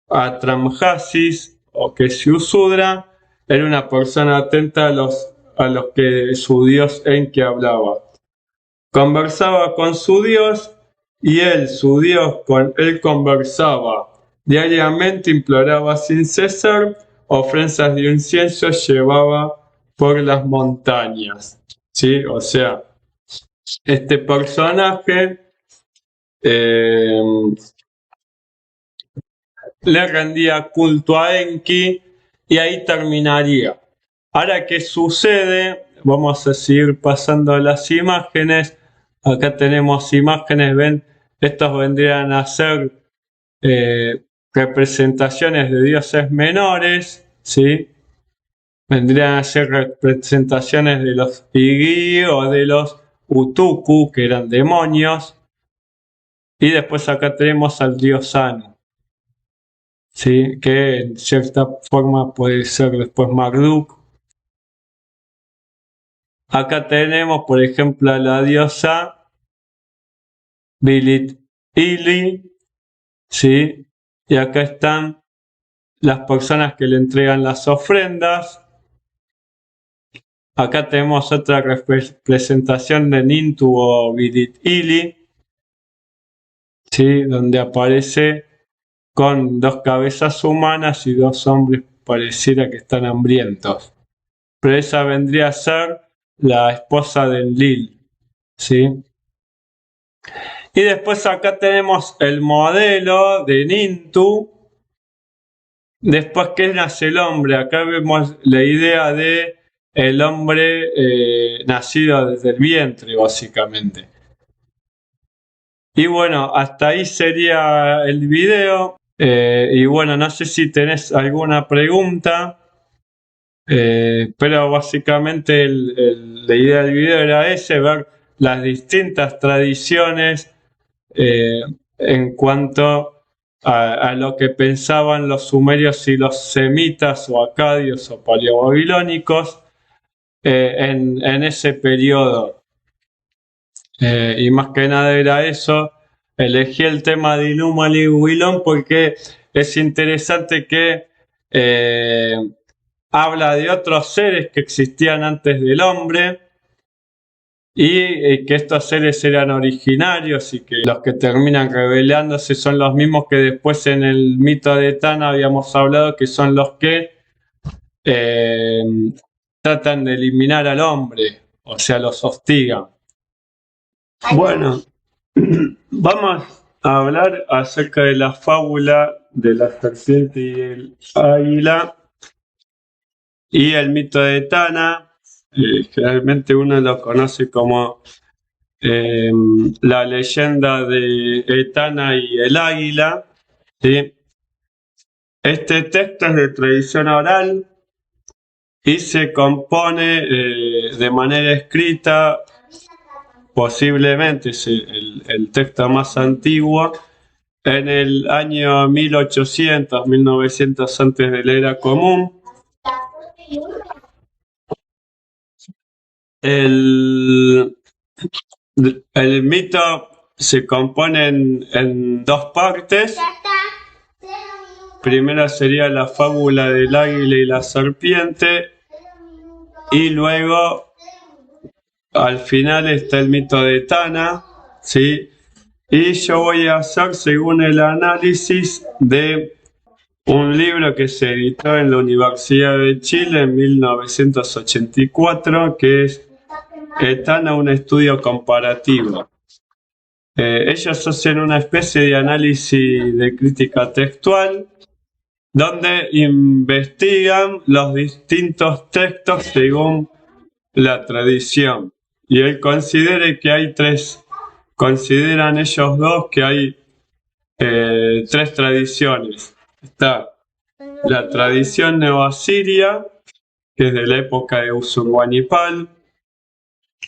Atramhasis o que Siusudra era una persona atenta a los que su dios Enki hablaba. Conversaba con su dios y él, su dios, con él conversaba. Diariamente imploraba sin cesar, ofrendas de incienso llevaba por las montañas. ¿Sí? O sea, este personaje le rendía culto a Enki y ahí terminaría. Ahora, ¿qué sucede? Vamos a seguir pasando las imágenes. Acá tenemos imágenes, ven, estos vendrían a ser representaciones de dioses menores, ¿sí? Vendrían a ser representaciones de los Igi o de los Utuku, que eran demonios. Y después acá tenemos al dios Anu, ¿sí? Que en cierta forma puede ser después Marduk. Acá tenemos, por ejemplo, a la diosa Bilit Ili, ¿sí? Y acá están las personas que le entregan las ofrendas. Acá tenemos otra representación de Nintu o Bilit Ili, ¿sí? Donde aparece con dos cabezas humanas y dos hombres pareciera que están hambrientos. Pero esa vendría a ser la esposa de Enlil, ¿sí? Y después acá tenemos el modelo de Nintu. Después, ¿qué nace el hombre? Acá vemos la idea de el hombre nacido desde el vientre, básicamente. Y bueno, hasta ahí sería el video. Y bueno, no sé si tenés alguna pregunta. Pero básicamente la idea del video era ese, ver las distintas tradiciones en cuanto a lo que pensaban los sumerios y los semitas o acadios o paleobabilónicos en ese periodo. Y más que nada era eso. Elegí el tema de Inuma Wilón porque es interesante que habla de otros seres que existían antes del hombre y que estos seres eran originarios y que los que terminan rebelándose son los mismos que después en el mito de Etana habíamos hablado que son los que tratan de eliminar al hombre, o sea, los hostigan. Bueno, vamos a hablar acerca de la fábula de la serpiente y el águila y el mito de Etana. Generalmente uno lo conoce como la leyenda de Etana y el águila, ¿sí? Este texto es de tradición oral y se compone de manera escrita, posiblemente es el texto más antiguo, en el año 1800, 1900 antes de la era común. El mito se compone en dos partes. Primero sería la fábula del águila y la serpiente, y luego al final está el mito de Etana, ¿sí? Y yo voy a hacer según el análisis de un libro que se editó en la Universidad de Chile en 1984, que es Etana, un estudio comparativo. Ellos hacen una especie de análisis de crítica textual donde investigan los distintos textos según la tradición. Y él considera que hay consideran ellos dos que hay tres tradiciones. Está la tradición neoasiria, que es de la época de Usurwanipal,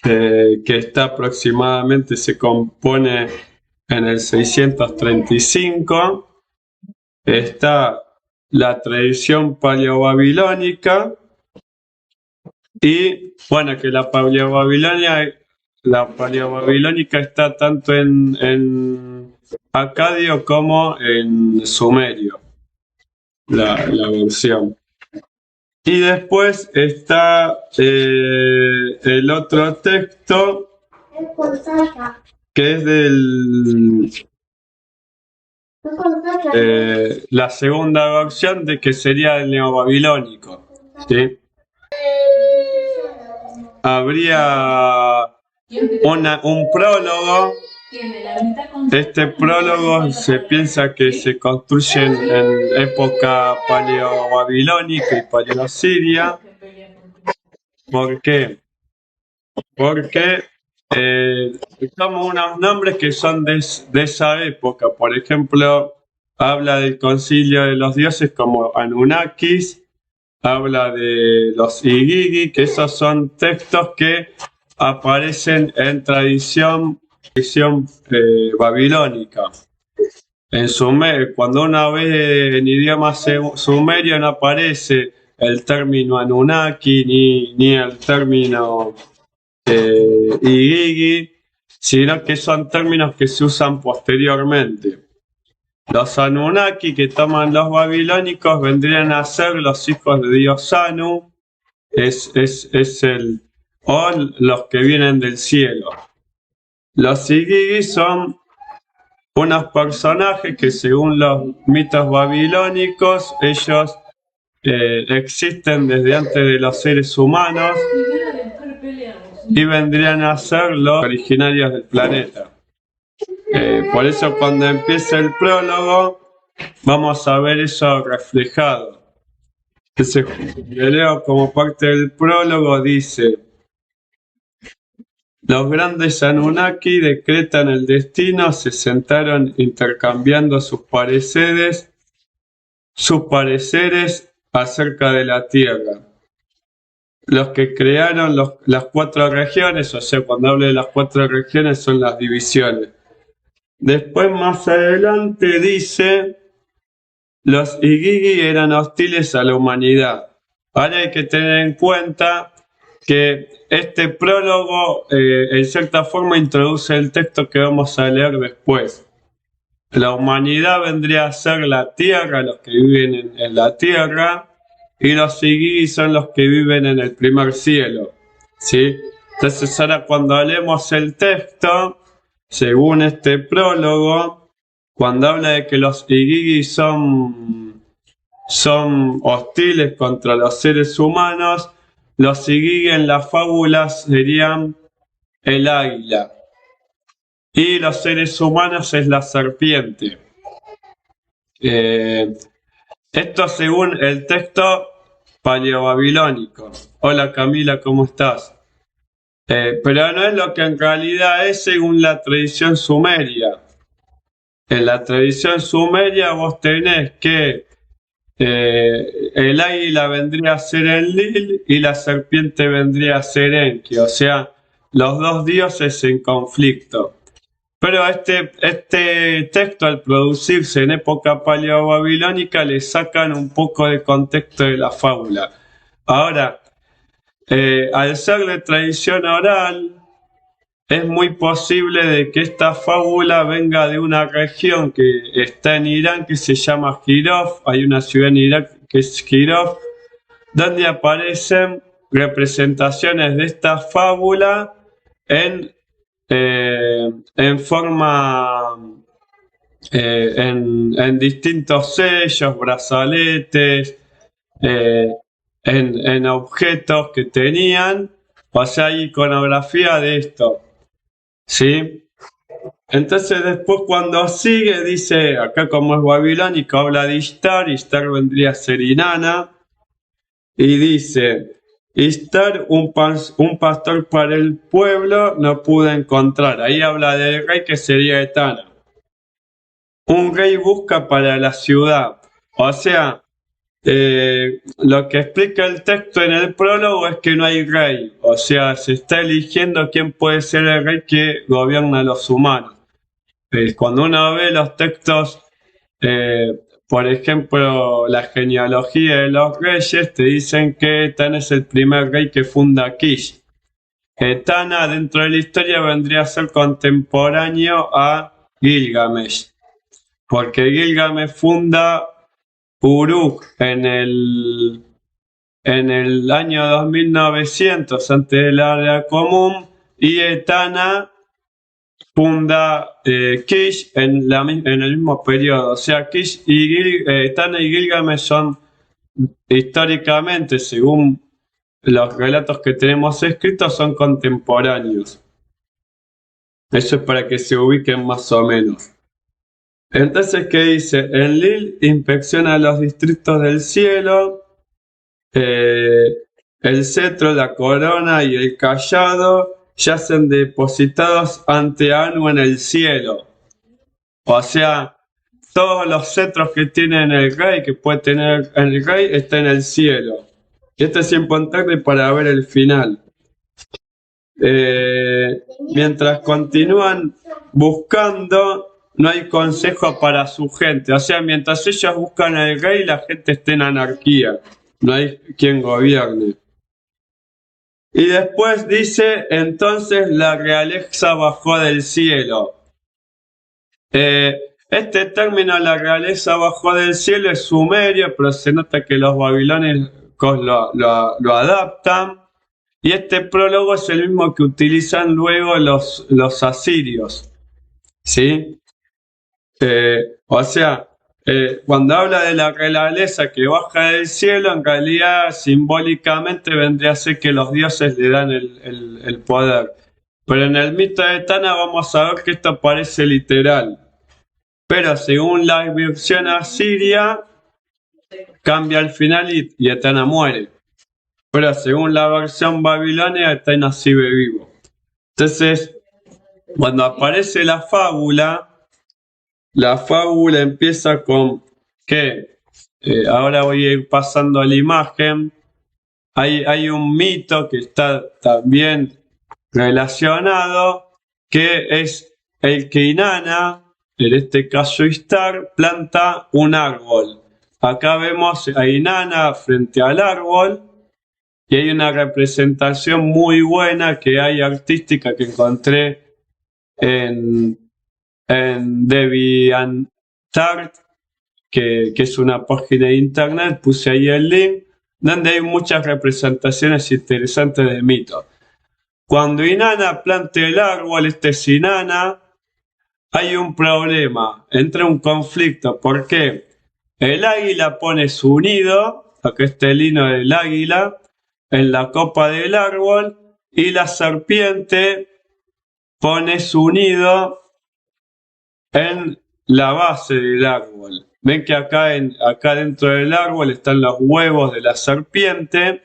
que está aproximadamente, se compone en el 635. Está la tradición paleobabilónica y, bueno, que la paleobabilónica está tanto en acadio como en sumerio, la versión. Y después está el otro texto que es la segunda versión de que sería el neobabilónico, ¿sí? Habría un prólogo. Este prólogo se piensa que se construye en época paleobabilónica y paleosiria. ¿Por qué? Porque tomamos unos nombres que son de esa época. Por ejemplo, habla del concilio de los dioses como Anunnakis, habla de los Igigi, que esos son textos que aparecen en tradición babilónica. Cuando uno ve en idioma sumerio no aparece el término Anunnaki ni el término Igigi, sino que son términos que se usan posteriormente. Los Anunnaki que toman los babilónicos vendrían a ser los hijos de Dios Anu, o los que vienen del cielo. Los Igigi son unos personajes que según los mitos babilónicos ellos existen desde antes de los seres humanos y vendrían a ser los originarios del planeta. Por eso cuando empieza el prólogo vamos a ver eso reflejado. Entonces, leo como parte del prólogo, dice: los grandes Anunnaki decretan el destino, se sentaron intercambiando sus pareceres acerca de la Tierra. Los que crearon las 4 regiones, o sea, cuando hablo de las 4 regiones son las divisiones. Después, más adelante, dice: los Igigi eran hostiles a la humanidad. Ahora hay que tener en cuenta que este prólogo en cierta forma introduce el texto que vamos a leer después. La humanidad vendría a ser la tierra, los que viven en la tierra, y los Igigi son los que viven en el primer cielo, ¿sí? Entonces ahora cuando leemos el texto, según este prólogo, cuando habla de que los Igigi son hostiles contra los seres humanos, los Igigi en las fábulas serían el águila y los seres humanos es la serpiente. Esto según el texto paleobabilónico. Hola Camila, ¿cómo estás? Pero no es lo que en realidad es según la tradición sumeria. En la tradición sumeria vos tenés que el águila vendría a ser Enlil y la serpiente vendría a ser Enki, o sea, los dos dioses en conflicto. Pero este texto, al producirse en época paleobabilónica, le sacan un poco de contexto de la fábula. Ahora, al ser de tradición oral, es muy posible de que esta fábula venga de una región que está en Irán que se llama Jirov. Hay una ciudad en Irán que es Jirov, donde aparecen representaciones de esta fábula en forma en distintos sellos, brazaletes, en objetos que tenían. O sea, hay iconografía de esto, ¿sí? Entonces después cuando sigue dice, acá como es babilónico, habla de Ishtar. Ishtar vendría a ser Inanna, y dice: Ishtar, un pastor para el pueblo, no pude encontrar. Ahí habla del rey que sería Etana. Un rey busca para la ciudad. O sea, lo que explica el texto en el prólogo es que no hay rey. O sea, se está eligiendo quién puede ser el rey que gobierna a los humanos. Cuando uno ve los textos, por ejemplo, la genealogía de los reyes, te dicen que Etana es el primer rey que funda Kish. Etana, dentro de la historia, vendría a ser contemporáneo a Gilgamesh, porque Gilgamesh funda Uruk en el año 2900 antes de la era común, y Etana funda Kish en el mismo periodo. O sea, Kish y Etana y Gilgamesh son históricamente, según los relatos que tenemos escritos, son contemporáneos. Eso es para que se ubiquen más o menos. Entonces, ¿qué dice? Enlil inspecciona los distritos del cielo, eh, el cetro, la corona y el cayado yacen depositados ante Anu en el cielo. O sea, todos los cetros que tiene el rey, que puede tener el rey, está en el cielo. Y esto es importante para ver el final. Mientras continúan buscando, no hay consejo para su gente. O sea, mientras ellos buscan al rey, la gente está en anarquía. No hay quien gobierne. Y después dice, entonces la realeza bajó del cielo. Este término, la realeza bajó del cielo, es sumerio, pero se nota que los babilónicos lo adaptan. Y este prólogo es el mismo que utilizan luego los asirios. ¿Sí? O sea, cuando habla de la realeza que baja del cielo, en realidad simbólicamente vendría a ser que los dioses le dan el poder. Pero en el mito de Tana vamos a ver que esto parece literal. Pero según la versión asiria, cambia al final y Etana muere. Pero según la versión babilonia, Etana sigue vivo. Entonces, cuando aparece la fábula empieza con que, ahora voy a ir pasando a la imagen, hay un mito que está también relacionado, que es el que Inanna, en este caso Ishtar, planta un árbol. Acá vemos a Inanna frente al árbol y hay una representación muy buena que hay artística que encontré en DeviantArt, que es una página de internet, puse ahí el link, donde hay muchas representaciones interesantes de mitos. Cuando Inanna planta el árbol, este es Inanna, hay un problema, entra un conflicto. ¿Por qué? El águila pone su nido, acá está el hino del águila, en la copa del árbol, y la serpiente pone su nido en la base del árbol. Ven que acá dentro del árbol están los huevos de la serpiente.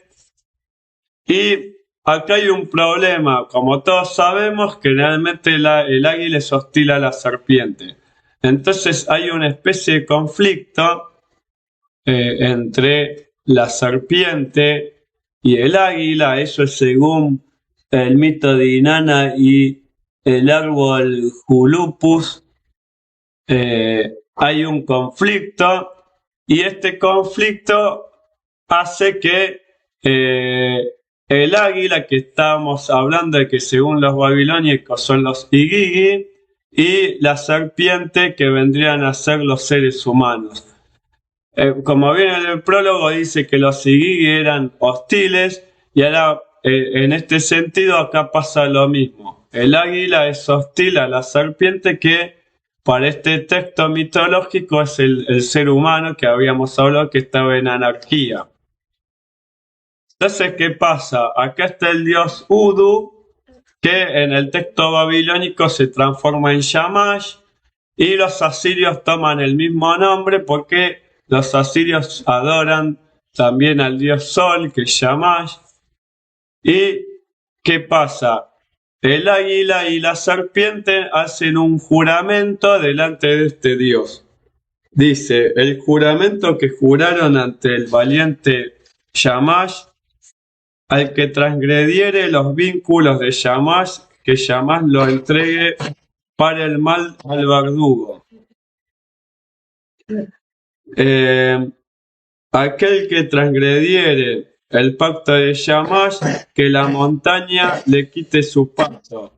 Y acá hay un problema. Como todos sabemos, generalmente el águila es hostil a la serpiente. Entonces hay una especie de conflicto entre la serpiente y el águila. Eso es según el mito de Inanna y el árbol Julupus. Hay un conflicto y este conflicto hace que el águila, que estábamos hablando de que según los babilónicos son los Igigi, y la serpiente, que vendrían a ser los seres humanos. Como bien en el prólogo dice que los Igigi eran hostiles, y ahora en este sentido acá pasa lo mismo. El águila es hostil a la serpiente, que para este texto mitológico es el ser humano que habíamos hablado, que estaba en anarquía. Entonces, ¿qué pasa? Acá está el dios Udu, que en el texto babilónico se transforma en Shamash, y los asirios toman el mismo nombre porque los asirios adoran también al dios Sol, que es Shamash. ¿Y qué pasa? El águila y la serpiente hacen un juramento delante de este dios. Dice, el juramento que juraron ante el valiente Shamash, al que transgrediere los vínculos de Shamash, que Shamash lo entregue para el mal al verdugo. Aquel que transgrediere el pacto de Shamash, que la montaña le quite su paso,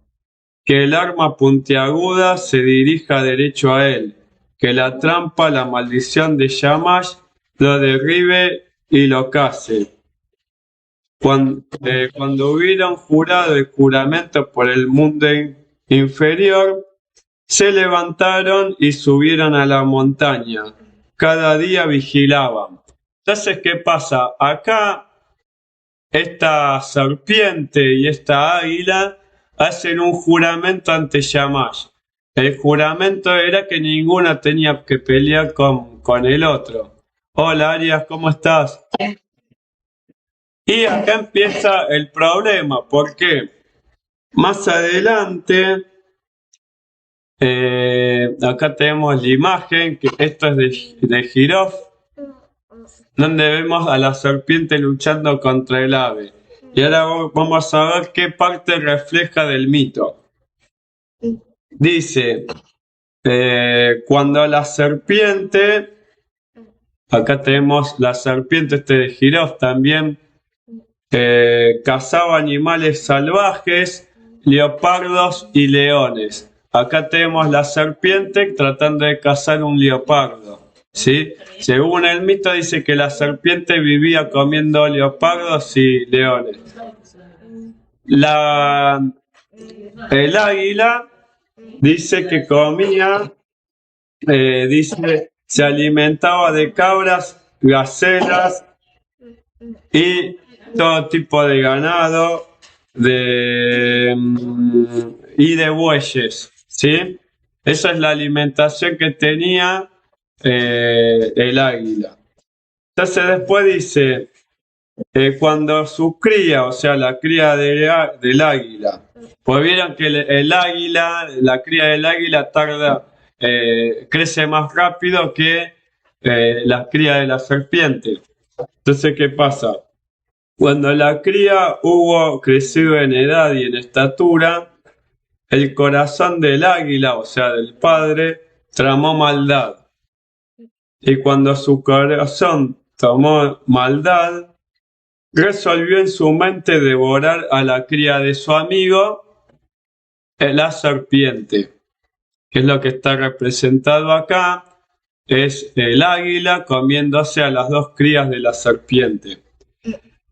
que el arma puntiaguda se dirija derecho a él, que la trampa, la maldición de Shamash, lo derribe y lo case. Cuando hubieron jurado el juramento por el mundo inferior, se levantaron y subieron a la montaña. Cada día vigilaban. Entonces, ¿qué pasa? Acá, esta serpiente y esta águila hacen un juramento ante Shamash. El juramento era que ninguno tenía que pelear con el otro. Hola Arias, ¿cómo estás? Y acá empieza el problema, porque más adelante, acá tenemos la imagen, que esto es de Jirov, donde vemos a la serpiente luchando contra el ave. Y ahora vamos a ver qué parte refleja del mito. Dice, cuando la serpiente, acá tenemos la serpiente de Jirov también, cazaba animales salvajes, leopardos y leones. Acá tenemos la serpiente tratando de cazar un leopardo. ¿Sí? Según el mito dice que la serpiente vivía comiendo leopardos y leones. El águila dice que comía, dice, se alimentaba de cabras, gacelas y todo tipo de ganado y de bueyes, ¿sí? Esa es la alimentación que tenía el águila. Entonces después dice, cuando su cría, o sea, la cría del águila, pues vieron que el águila, la cría del águila crece más rápido que la cría de la serpiente. Entonces, ¿qué pasa? Cuando la cría hubo crecido en edad y en estatura, el corazón del águila, o sea, del padre, tramó maldad. Y cuando su corazón tomó maldad, resolvió en su mente devorar a la cría de su amigo, la serpiente, que es lo que está representado acá, es el águila comiéndose a las dos crías de la serpiente.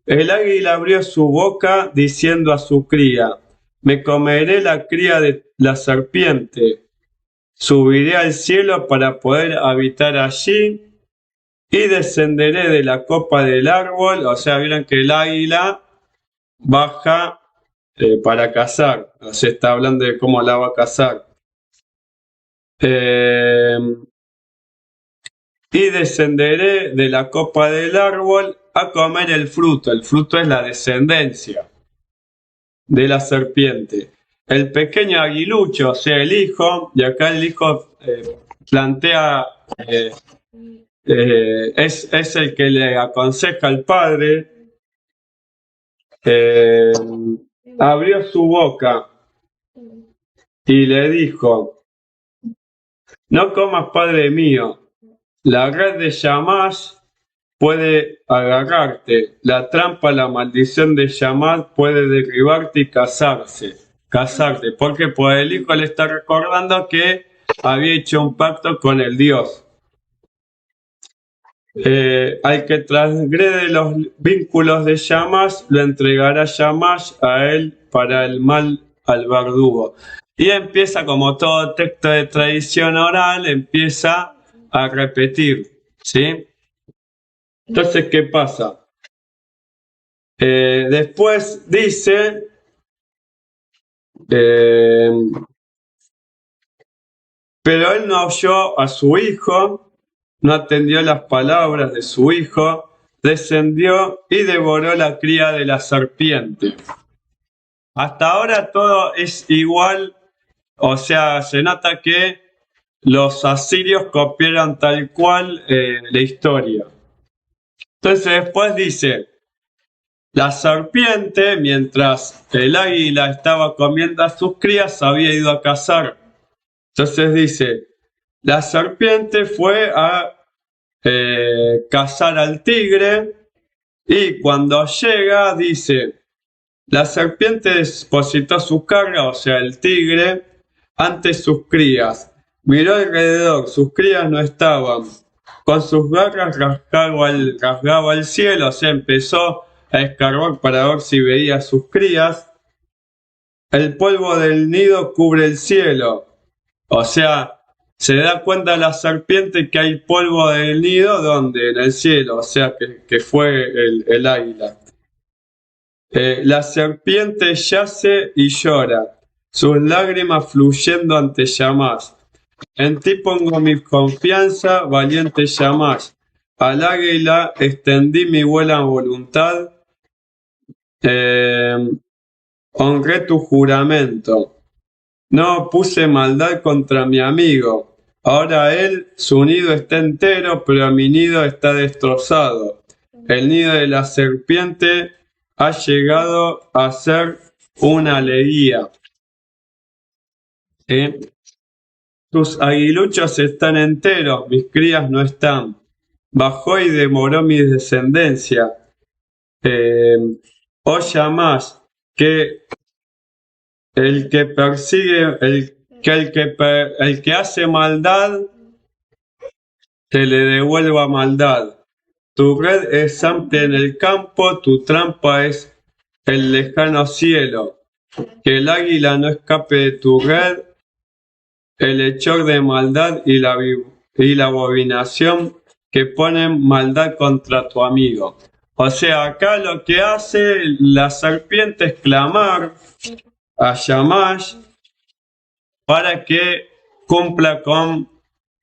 El águila abrió su boca diciendo a su cría, me comeré la cría de la serpiente, subiré al cielo para poder habitar allí y descenderé de la copa del árbol. O sea, vieron que el águila baja para cazar, o sea, está hablando de cómo la va a cazar. Y descenderé de la copa del árbol a comer el fruto es la descendencia de la serpiente. El pequeño aguilucho, o sea, el hijo, y acá el hijo plantea, es el que le aconseja al padre, abrió su boca y le dijo, no comas, padre mío, la red de Shamash puede agarrarte, la trampa, la maldición de Shamash puede derribarte y casarte, porque pues el hijo le está recordando que había hecho un pacto con el Dios. Al que transgrede los vínculos de Shamash, lo entregará Shamash a él para el mal al verdugo. Y empieza, como todo texto de tradición oral, empieza a repetir, ¿sí? Entonces, ¿qué pasa? Después dice, pero él no oyó a su hijo, no atendió las palabras de su hijo, descendió y devoró la cría de la serpiente. Hasta ahora todo es igual, o sea, se nota que los asirios copiaron tal cual la historia. Entonces después dice, la serpiente, mientras el águila estaba comiendo a sus crías, había ido a cazar. Entonces dice, la serpiente fue a cazar al tigre y cuando llega dice, la serpiente depositó su carga, o sea, el tigre, ante sus crías. Miró alrededor, sus crías no estaban. Con sus garras rasgaba el cielo, o sea, empezó a escarbar para ver si veía a sus crías. El polvo del nido cubre el cielo. O sea, se da cuenta la serpiente que hay polvo del nido, ¿dónde? En el cielo, o sea, que fue el águila. La serpiente yace y llora. sus lágrimas fluyendo ante Shamash. En ti pongo mi confianza, valiente Shamash. Al águila extendí mi buena voluntad, honré tu juramento. No puse maldad contra mi amigo. Ahora su nido está entero, pero mi nido está destrozado. El nido de la serpiente ha llegado a ser una alegría. Tus aguiluchos están enteros, mis crías no están. Bajó y demoró mi descendencia. Shamash, que el que persigue, el que hace maldad, te le devuelva maldad. Tu red es amplia en el campo, tu trampa es el lejano cielo. Que el águila no escape de tu red, el hechor de maldad y la abominación que ponen maldad contra tu amigo. O sea, acá lo que hace la serpiente es clamar a Shamash para que cumpla con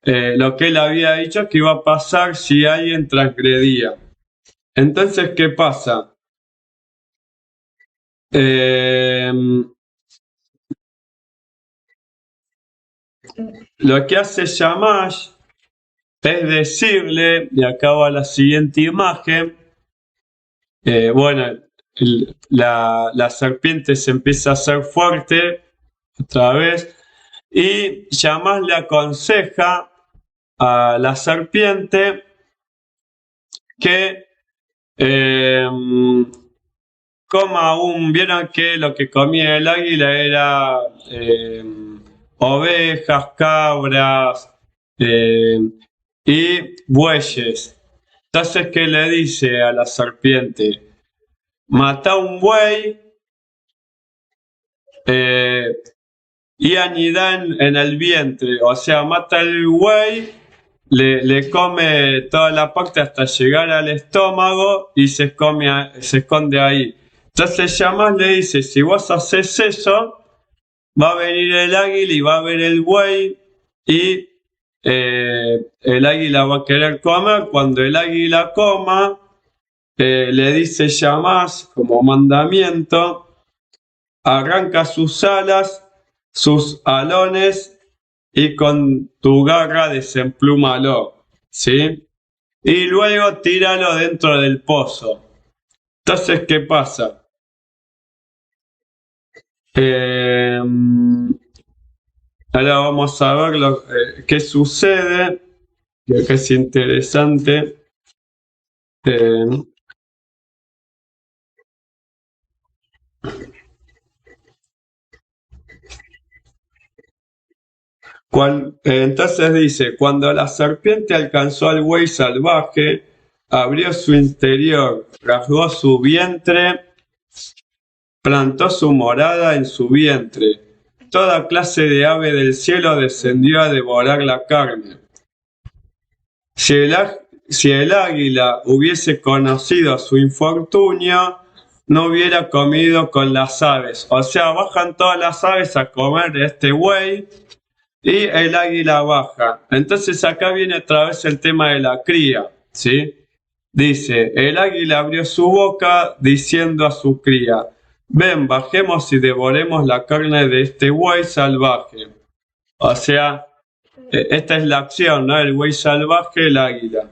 lo que él había dicho que iba a pasar si alguien transgredía. Entonces, ¿qué pasa? Lo que hace Shamash es decirle, y acá va la siguiente imagen, la serpiente se empieza a hacer fuerte otra vez y Shamash le aconseja a la serpiente que coma vieron que lo que comía el águila era ovejas, cabras y bueyes. Entonces, ¿qué le dice a la serpiente? Mata un buey y anida en el vientre, o sea, mata el buey, le come toda la parte hasta llegar al estómago y se esconde ahí. Entonces Shamash le dice, si vos haces eso, va a venir el águila y va a ver el buey y el águila va a querer comer. Cuando el águila coma, le dice Shamash como mandamiento, arranca sus alas, sus alones y con tu garra desemplúmalo, ¿sí? Y luego tíralo dentro del pozo. Entonces, ¿qué pasa? Ahora vamos a ver qué sucede, que acá es interesante. Entonces dice, cuando la serpiente alcanzó al buey salvaje, abrió su interior, rasgó su vientre, plantó su morada en su vientre. Toda clase de ave del cielo descendió a devorar la carne. Si el águila hubiese conocido su infortunio, no hubiera comido con las aves. O sea, bajan todas las aves a comer de este buey y el águila baja. Entonces acá viene otra vez el tema de la cría, ¿sí? Dice, el águila abrió su boca diciendo a su cría, ven, bajemos y devoremos la carne de este buey salvaje. O sea, esta es la acción, ¿no? El buey salvaje, el águila.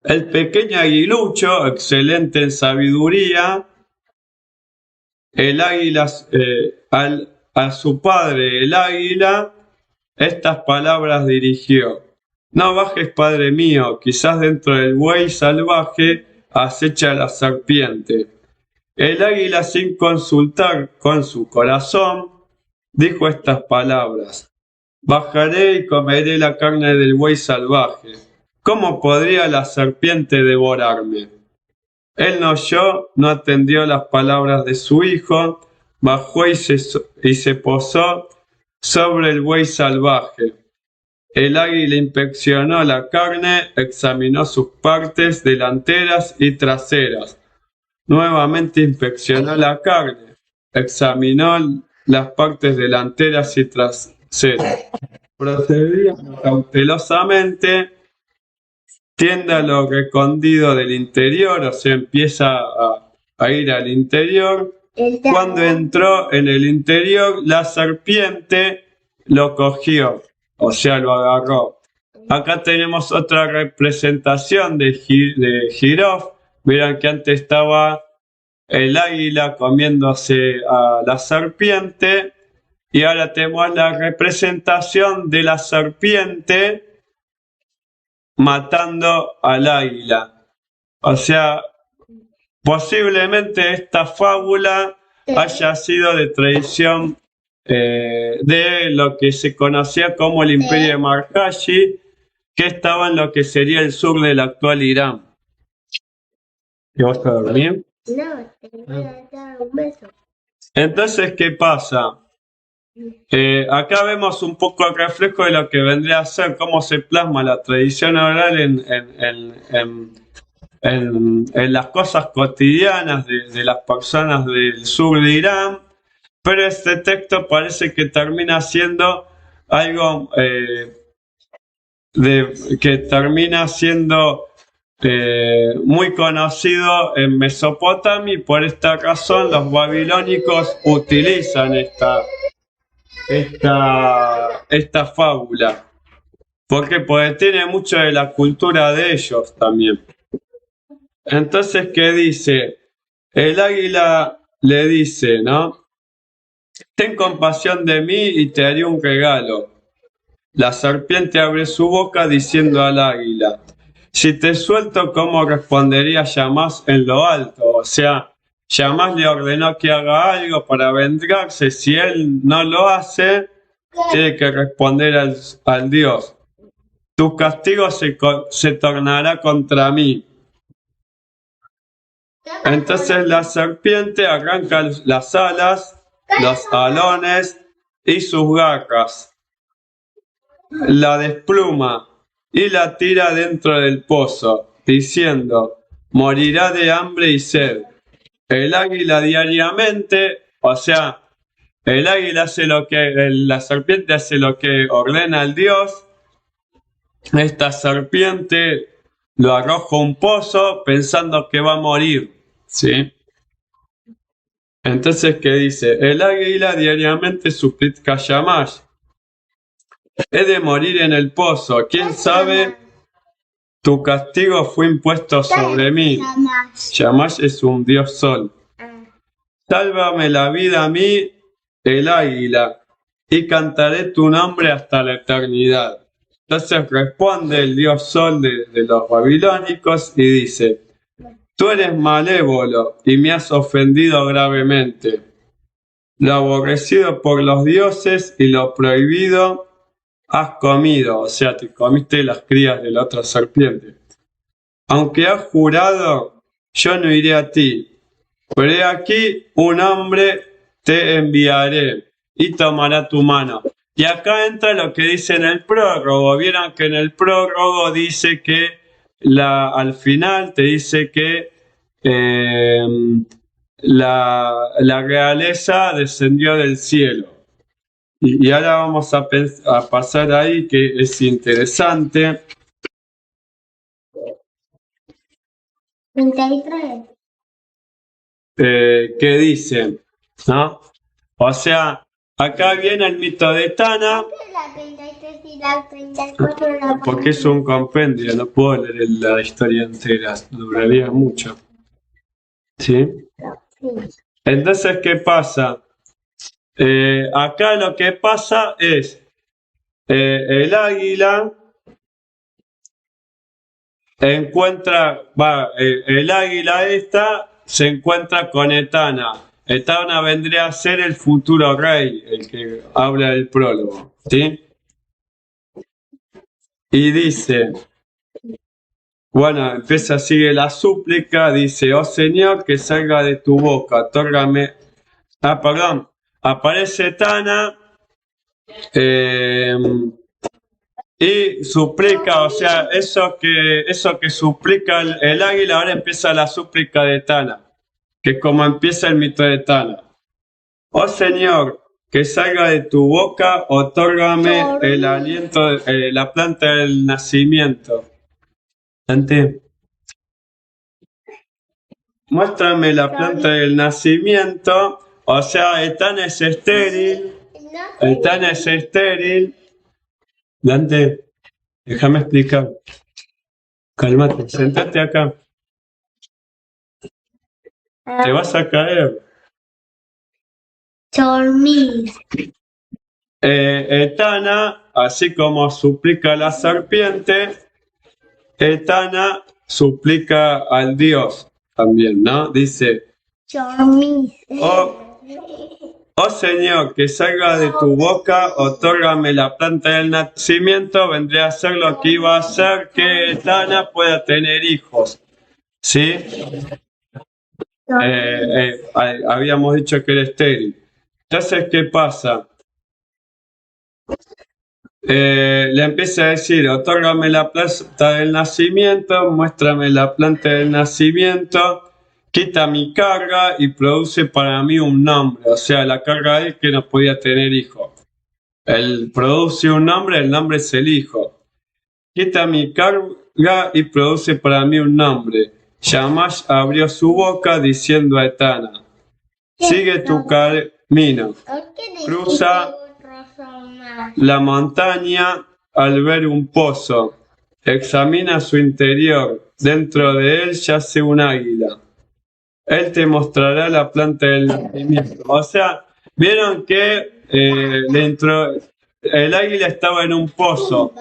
El pequeño aguilucho, excelente en sabiduría, el águila, a su padre, el águila, estas palabras dirigió. No bajes, padre mío, quizás dentro del buey salvaje acecha la serpiente. El águila, sin consultar con su corazón, dijo estas palabras. Bajaré y comeré la carne del buey salvaje. ¿Cómo podría la serpiente devorarme? Él no oyó, no atendió las palabras de su hijo, bajó y se posó sobre el buey salvaje. El águila inspeccionó la carne, examinó sus partes delanteras y traseras. Nuevamente inspeccionó la carne. examinó las partes delanteras y traseras. Procedía cautelosamente, tiende a lo recóndito del interior, o sea, empieza a ir al interior. Cuando entró en el interior, la serpiente lo cogió, o sea, lo agarró. Acá tenemos otra representación de Jirov. Miren que antes estaba el águila comiéndose a la serpiente y ahora tenemos la representación de la serpiente matando al águila. O sea, posiblemente esta fábula haya sido de tradición de lo que se conocía como el Imperio de Markashi, que estaba en lo que sería el sur del actual Irán. ¿Y vas a dormir? No, te voy a dar un beso. Entonces, ¿qué pasa? Acá vemos un poco el reflejo de lo que vendría a ser, cómo se plasma la tradición oral en las cosas cotidianas de las personas del sur de Irán, pero este texto parece que termina siendo algo que termina siendo muy conocido en Mesopotamia, y por esta razón los babilónicos utilizan esta fábula. ¿Por qué? Porque tiene mucho de la cultura de ellos también. Entonces, ¿qué dice? El águila le dice, ¿no? Ten compasión de mí y te haré un regalo. La serpiente abre su boca diciendo al águila, si te suelto, ¿cómo respondería Yamás en lo alto? O sea, Yamás le ordenó que haga algo para vengarse. Si él no lo hace, tiene que responder al Dios. Tu castigo se tornará contra mí. Entonces la serpiente arranca las alas, los alones y sus garras. La despluma y la tira dentro del pozo, diciendo, morirá de hambre y sed. El águila diariamente, o sea, el águila hace la serpiente hace lo que ordena el Dios. Esta serpiente lo arroja a un pozo pensando que va a morir, ¿sí? Entonces, ¿qué dice? El águila diariamente suplica a Shamash. He de morir en el pozo. ¿Quién sabe? Tu castigo fue impuesto sobre mí. Shamash es un dios sol. Sálvame la vida a mí, el águila, y cantaré tu nombre hasta la eternidad. Entonces responde el dios sol de los babilónicos y dice, tú eres malévolo y me has ofendido gravemente. Lo aborrecido por los dioses y lo prohibido has comido, o sea, te comiste las crías de la otra serpiente. Aunque has jurado, yo no iré a ti, pero he aquí un hombre te enviaré y tomará tu mano. Y acá entra lo que dice en el prólogo. Vieron que en el prólogo dice que al final te dice que la realeza descendió del cielo. Y ahora vamos a pasar ahí, que es interesante. 33. ¿Qué dice? ¿No? O sea, acá viene el mito de Tana. Porque es un compendio, no puedo leer la historia entera, duraría mucho. ¿Sí? Entonces, ¿qué pasa? Acá lo que pasa es el águila el águila esta se encuentra con Etana. Etana vendría a ser el futuro rey, el que habla del prólogo, ¿sí? Y dice, bueno, sigue la súplica, dice, oh Señor, que salga de tu boca, otórgame. Aparece Etana y suplica, o sea, eso que suplica el águila, ahora empieza la súplica de Tana, que es como empieza el mito de Tana. Oh Señor, que salga de tu boca, otórgame el aliento, la planta del nacimiento. Dante, muéstrame la planta del nacimiento. O sea, Etana es estéril. Etana es estéril. Dante, déjame explicar. Cálmate, sentate acá. Te vas a caer. Dormir. Etana, así como suplica la serpiente, Etana suplica al Dios también, ¿no? Dice, Dormir. oh Señor, que salga de tu boca, otórgame la planta del nacimiento, vendría a ser lo que iba a hacer que Etana pueda tener hijos. ¿Sí? Habíamos dicho que era estéril. Entonces, ¿qué pasa? Le empieza a decir, otórgame la planta del nacimiento, muéstrame la planta del nacimiento, quita mi carga y produce para mí un nombre. O sea, la carga es que no podía tener hijo. Él produce un nombre, el nombre es el hijo. Quita mi carga y produce para mí un nombre. Shamash abrió su boca diciendo a Etana, sigue tu camino, cruza la montaña al ver un pozo, examina su interior, dentro de él yace un águila. Él te mostrará la planta del nacimiento. O sea, vieron que el águila estaba en un pozo.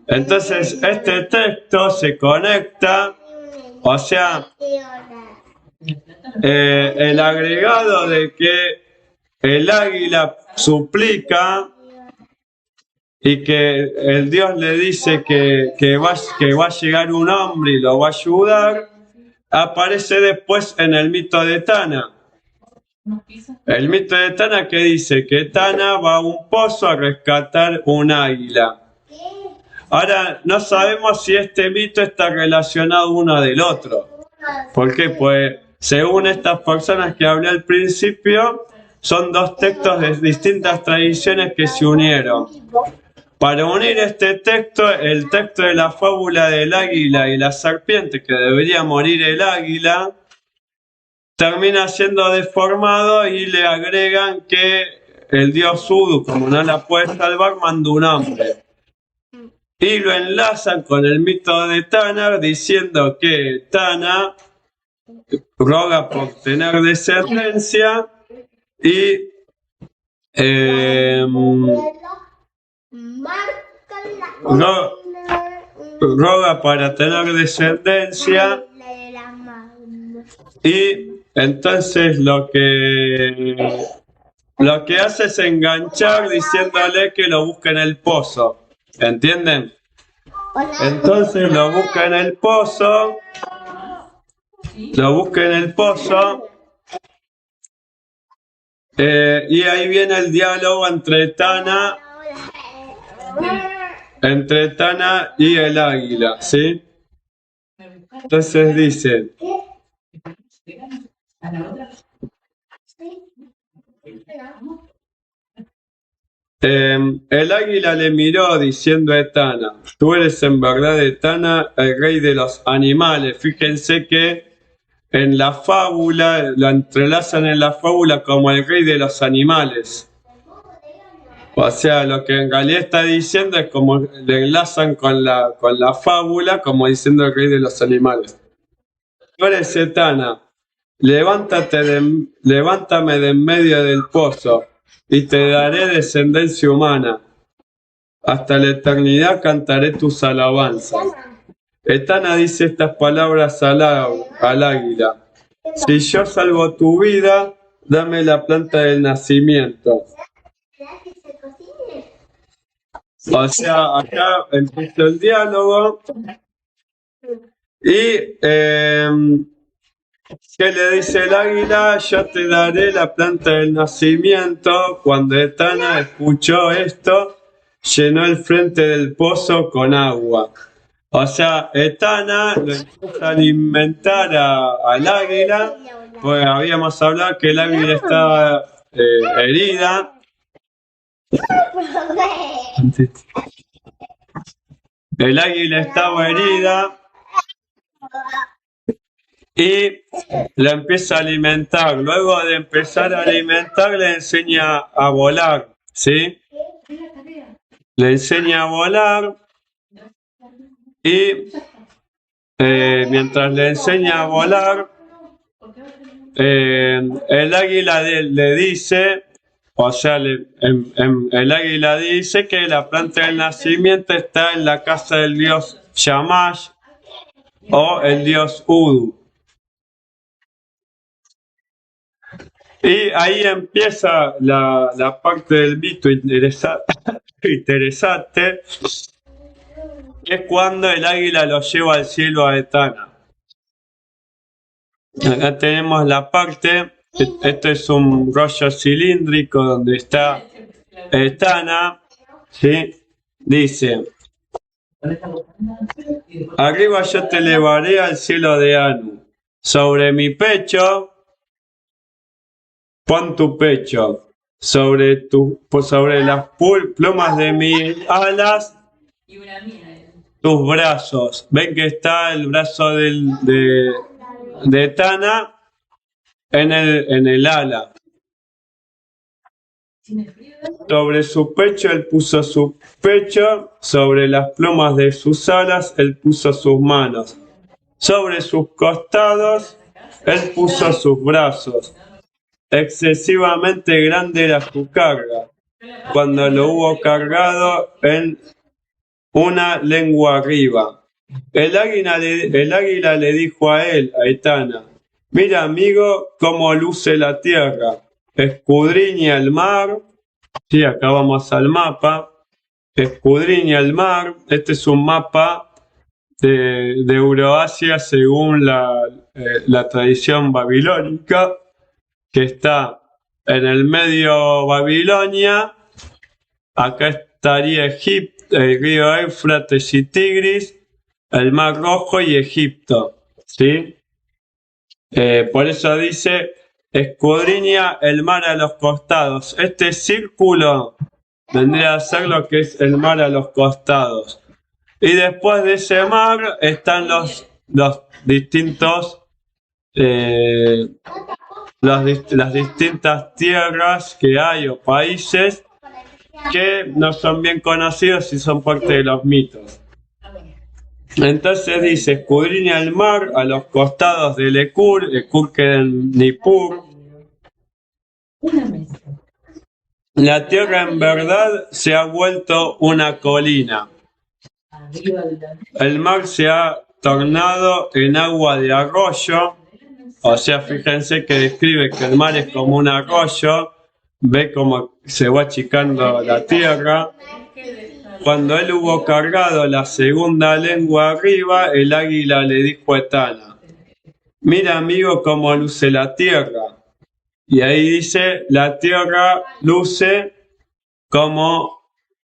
Entonces, este texto se conecta, o sea, el agregado de que el águila suplica y que el Dios le dice que va a llegar un hombre y lo va a ayudar, aparece después en el mito de Tana. El mito de Tana que dice que Tana va a un pozo a rescatar un águila. Ahora, no sabemos si este mito está relacionado uno del otro. ¿Por qué? Pues, según estas personas que hablé al principio, son dos textos de distintas tradiciones que se unieron. Para unir este texto, el texto de la fábula del águila y la serpiente, que debería morir el águila, termina siendo deformado y le agregan que el dios Udu, como no la puede salvar, mandó un hombre. Y lo enlazan con el mito de Tana, diciendo que Tana roga por tener descendencia y roga para tener descendencia, y entonces lo que hace es enganchar diciéndole que lo busca en el pozo. ¿Entienden? Entonces lo busca en el pozo. Y ahí viene el diálogo entre Tana y el águila, ¿sí? Entonces dice, el águila le miró diciendo a Etana, tú eres en verdad Etana, el rey de los animales. Fíjense que en la fábula, lo entrelazan en la fábula como el rey de los animales. O sea, lo que en realidad está diciendo es como le enlazan con la fábula, como diciendo el rey de los animales. Tú eres Etana, levántame de en medio del pozo y te daré descendencia humana. Hasta la eternidad cantaré tus alabanzas. Etana dice estas palabras al águila. Si yo salvo tu vida, dame la planta del nacimiento. O sea, acá empieza el diálogo. Y ¿qué le dice el águila? Yo te daré la planta del nacimiento. Cuando Etana escuchó esto, llenó el frente del pozo con agua. O sea, Etana lo empieza a alimentar al águila pues habíamos hablado que el águila estaba herida. El águila estaba herida y la empieza a alimentar. Luego de empezar a alimentar, le enseña a volar, ¿sí? Le enseña a volar y mientras le enseña a volar, el águila le dice, o sea, el águila dice que la planta del nacimiento está en la casa del dios Shamash o el dios Udu. Y ahí empieza la parte del mito interesante, que es cuando el águila lo lleva al cielo a Etana. Acá tenemos la parte, esto es un rollo cilíndrico donde está Etana, ¿sí? Dice, arriba yo te elevaré al cielo de Anu, sobre mi pecho, pon tu pecho, sobre las plumas de mis alas, tus brazos. Ven que está el brazo de Etana en el ala. Sobre su pecho él puso su pecho, sobre las plumas de sus alas él puso sus manos, sobre sus costados él puso sus brazos. Excesivamente grande era su carga, cuando lo hubo cargado en una lengua arriba. El águila le dijo a él, a Etana, mira amigo cómo luce la tierra, escudriña el mar, sí, acá vamos al mapa, escudriña el mar, este es un mapa de Euroasia según la tradición babilónica, que está en el medio Babilonia, acá estaría Egipto, el río Éufrates y Tigris, el Mar Rojo y Egipto, ¿sí? Por eso dice, escudriña el mar a los costados. Este círculo vendría a ser lo que es el mar a los costados. Y después de ese mar están los distintos las distintas tierras que hay o países que no son bien conocidos y son parte de los mitos. Entonces dice, escudriña el mar a los costados del Ekur queda en Nippur. La tierra en verdad se ha vuelto una colina. El mar se ha tornado en agua de arroyo. O sea, fíjense que describe que el mar es como un arroyo, ve cómo se va achicando la tierra. Cuando él hubo cargado la segunda lengua arriba, el águila le dijo a Etana, mira amigo cómo luce la tierra. Y ahí dice, la tierra luce como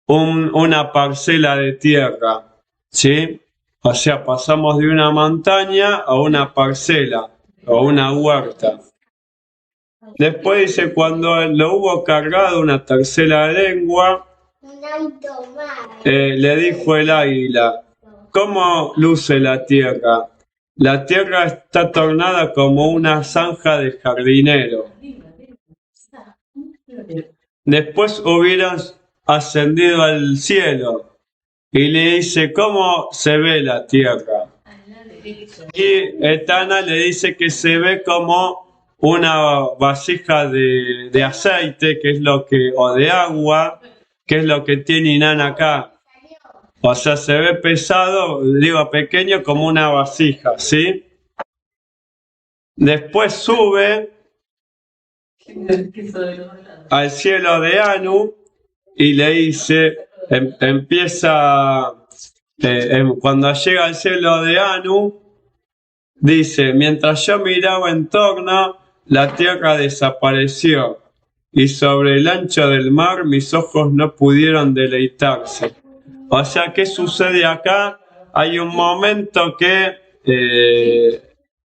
una parcela de tierra, ¿sí? O sea, pasamos de una montaña a una parcela o una huerta. Después dice, cuando lo hubo cargado una tercera lengua, le dijo el águila, ¿cómo luce la tierra? La tierra está tornada como una zanja de jardinero. Después hubieran ascendido al cielo y le dice, ¿cómo se ve la tierra? Y Etana le dice que se ve como una vasija de aceite, que es lo que, o de agua, que es lo que tiene Inanna acá. O sea, se ve pesado, digo pequeño, como una vasija, ¿sí? Después sube al cielo de Anu y le dice, cuando llega al cielo de Anu, dice, mientras yo miraba en torno, la tierra desapareció y sobre el ancho del mar mis ojos no pudieron deleitarse. O sea, ¿qué sucede acá? Hay un momento que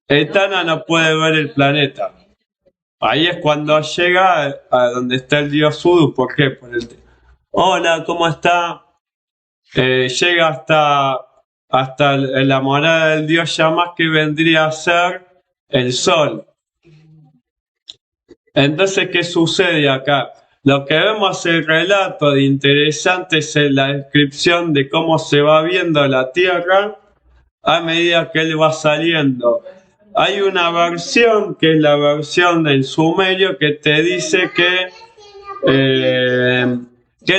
Etana no puede ver el planeta. Ahí es cuando llega a donde está el dios Udu. ¿Por qué? Hola, ¿cómo está? Llega hasta la morada del dios Yamas, que vendría a ser el sol. Entonces, ¿qué sucede acá? Lo que vemos en el relato de interesante es la descripción de cómo se va viendo la Tierra a medida que él va saliendo. Hay una versión, que es la versión del sumerio, que te dice que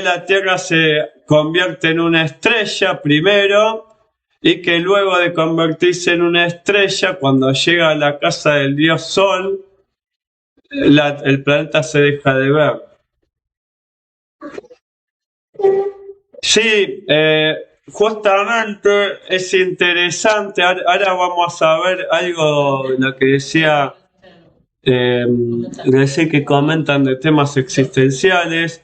la Tierra se convierte en una estrella primero, y que luego de convertirse en una estrella, cuando llega a la casa del dios Sol, el planeta se deja de ver. Sí, justamente es interesante. Ahora vamos a ver algo de lo que decía que comentan de temas existenciales.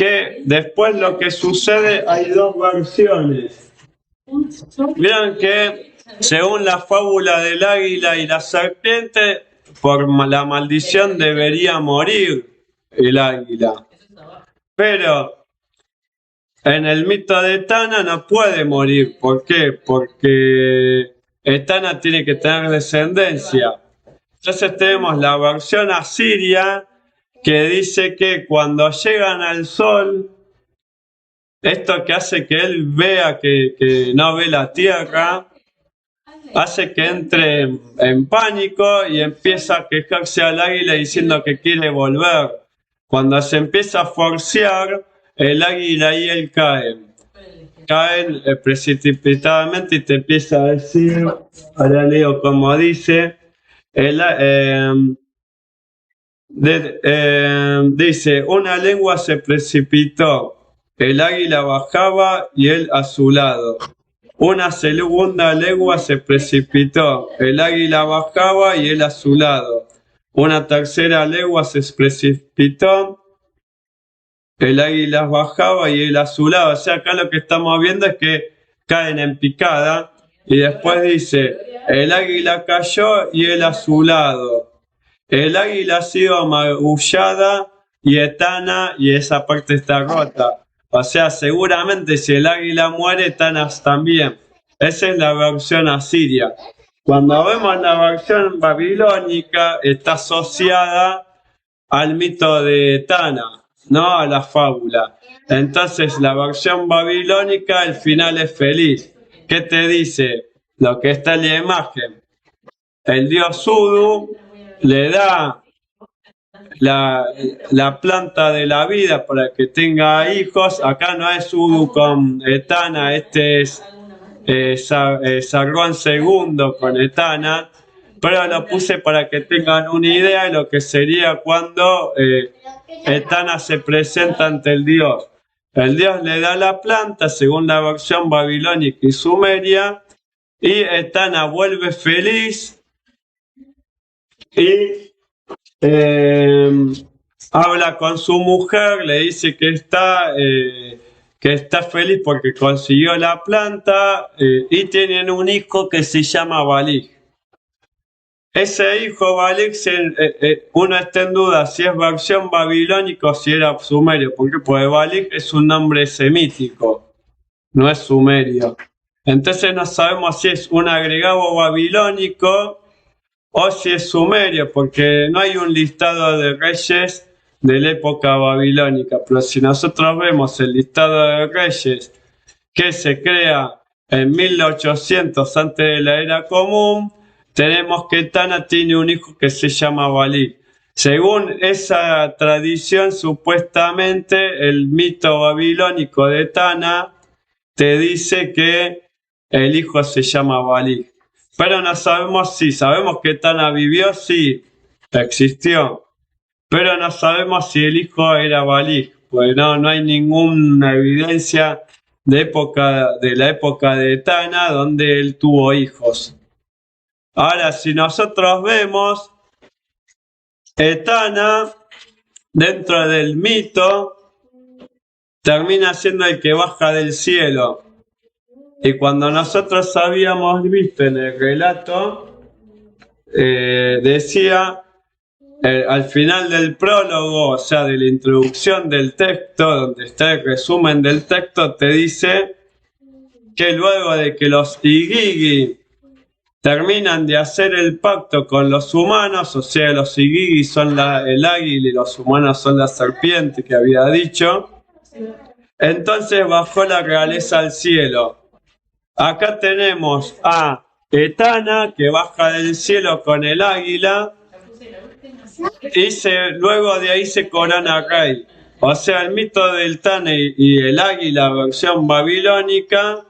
Que después lo que sucede, hay dos versiones. Miren que según la fábula del águila y la serpiente, por la maldición debería morir el águila. Pero en el mito de Etana no puede morir. ¿Por qué? Porque Etana tiene que tener descendencia. Entonces tenemos la versión asiria, que dice que cuando llegan al sol, esto que hace que él vea que no ve la tierra, hace que entre en pánico y empieza a quejarse al águila diciendo que quiere volver. Cuando se empieza a forcear, el águila y él caen precipitadamente, y te empieza a decir, ahora leo como dice, dice, una lengua se precipitó, el águila bajaba y él a su lado. Una segunda lengua se precipitó, el águila bajaba y él a su lado. Una tercera legua se precipitó, el águila bajaba y él a su lado. O sea, acá lo que estamos viendo es que caen en picada, y después dice, el águila cayó y él a su lado. El águila ha sido magullada y Etana, y esa parte está rota. O sea, seguramente si el águila muere, Etana también. Esa es la versión asiria. Cuando vemos la versión babilónica, está asociada al mito de Etana, no a la fábula. Entonces, la versión babilónica, el final es feliz. ¿Qué te dice? Lo que está en la imagen. El dios Udu le da la planta de la vida para que tenga hijos. Acá no es Udu con Etana, este es Sargón II con Etana, pero lo puse para que tengan una idea de lo que sería cuando Etana se presenta ante el dios. El dios le da la planta según la versión babilónica y sumeria, y Etana vuelve feliz y habla con su mujer, le dice que está feliz porque consiguió la planta, y tienen un hijo que se llama Balig. Ese hijo Balig, uno está en duda si es versión babilónica o si era sumerio. ¿Por qué? Porque Balig es un nombre semítico, no es sumerio. Entonces no sabemos si es un agregado babilónico o si es sumerio, porque no hay un listado de reyes de la época babilónica. Pero si nosotros vemos el listado de reyes que se crea en 1800 antes de la era común, tenemos que Etana tiene un hijo que se llama Balí. Según esa tradición, supuestamente el mito babilónico de Etana te dice que el hijo se llama Balí. Pero no sabemos si, sabemos que Etana vivió, sí, existió. Pero no sabemos si el hijo era Balí, pues no hay ninguna evidencia de la época de Etana donde él tuvo hijos. Ahora, si nosotros vemos, Etana, dentro del mito, termina siendo el que baja del cielo. Y cuando nosotros habíamos visto en el relato, decía, al final del prólogo, o sea, de la introducción del texto, donde está el resumen del texto, te dice que luego de que los Igigi terminan de hacer el pacto con los humanos, o sea, los Igigi son el águila y los humanos son la serpiente que había dicho, entonces bajó la realeza al cielo. Acá tenemos a Etana, que baja del cielo con el águila, y luego de ahí se corona rey. O sea, el mito del Tana y el águila, versión babilónica,